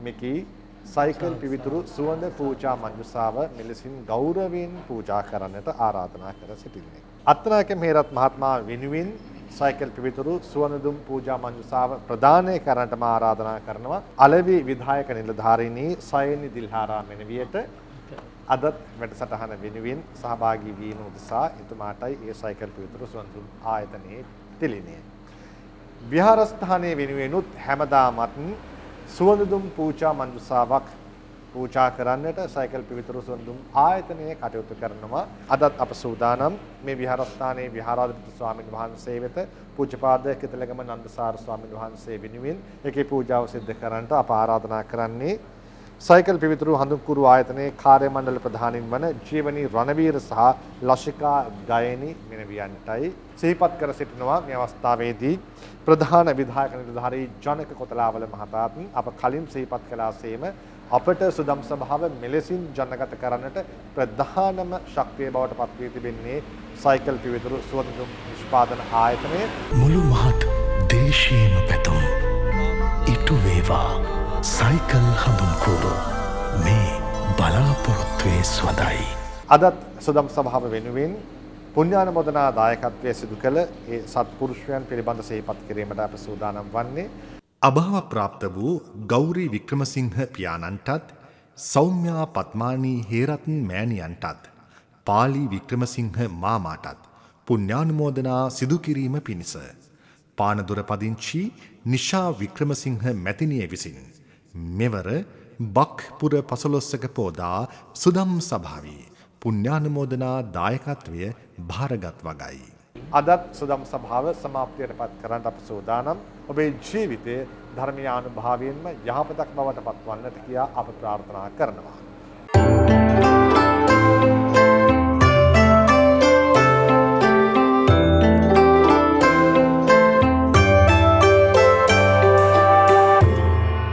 මෙකී සයිකල් පිවිතුරු සුවඳ පූජා මංජුසාව මෙලෙසින් ගෞරවයෙන් පූජා කරන්නට ආරාධනා කර සිටින්නේ. අත්නායක මෙහෙරත් මහත්මයා වෙනුවෙන් සයිකල් පිවිතුරු සුවඳදුම් පූජා මංජුසාව ප්‍රදානය කරන්නටම ආරාධනා කරනවා අලවි විධායක නිලධාරිණී සයනි දිල්හාරා මෙනවියට අදත් වැඩසටහන වෙනුවෙන් සහභාගී වීම උදෙසා එතුමාටයි ඒ සයිකල් පිවිතුරු සුවඳදුම් ආයතනයේ තිලිනේ. විහාරස්ථානයේ වෙනුවෙනුත් හැමදාමත් සුවඳදුම් පූජා මංජුසාවක් පූජා කරන්නට සයිකල් පිවිතුරු සුවඳදුම් ආයතනයේ කටයුතු කරනවා. අදත් අප සූදානම් මේ විහාරස්ථානයේ විහාරාධිපති ස්වාමීන් වහන්සේ වෙත පූජ්‍යපාද කිතලගම නන්දසාර ස්වාමීන් වහන්සේ වෙනුවෙන් ඒකේ පූජාව සිද්ධ කරන්නට අප ආරාධනා කරන්නේ සයිකල් පිවිතුරු හඳුන්කුරු ආයතනයේ කාර්ය මණ්ඩල ප්‍රධානීන් වන ජීවනී රණවීර සහ ලශිකා ගයනි මෙනවියන්ටයි සිහිපත් කර සිටිනවා. මේ අවස්ථාවේදී ප්‍රධාන විධායක නිලධාරී ජනක කොතලාවල මහතාත් අප කලින් සිහිපත් කළාසේම අපට සුදම් සභාව මෙලෙසින් ජනගත කරන්නට ප්‍රධානම ශක්තිය බවට පත් වී තිබෙන්නේ සයිකල් පිවිතුරු සුවඳදුම් නිෂ්පාදන ආයතනය. මුළු මහත් දේශීයම පැතුම් ඉටු වේවා සයිකල් හඳුන්කෝරු මේ බලාපොරොත්තුවේ ස්වදයි. අදත් සුදම් සභාව වෙනුවෙන් පුණ්‍යානුමෝදනා දායකත්වයේ සිදු කළ ඒ සත්පුරුෂයන් පිළිබඳ සිහිපත් කිරීමට අප සූදානම් වන්නේ. අභාව ප්‍රාප්ත වූ ගෞරී වික්‍රමසිංහ පියාණන්ටත් සෞම්‍යා පත්මානී හේරත්න් මෑණියන්ටත් පාලි වික්‍රමසිංහ මාමාටත් පුණ්‍යානුමෝදනා සිදු කිරීම පිණිස පානදුර පදිංචි නිශා වික්‍රමසිංහ මැතිනිය විසින් මෙවර බක්පුර පසළොස්වක පෝදා සුදම් සභාවේ පුණ්‍යානුමෝදනා දායකත්වය භාරගත් වගයි. අදත් සුදම් සභාව සමාප්තියට පත් කරන්න අප සූදානම්. ඔබේ ජීවිතයේ ධර්මීය අනුභවයෙන්ම යහපතක් බවට පත්වන්නට කියා අප ප්‍රාර්ථනා කරනවා.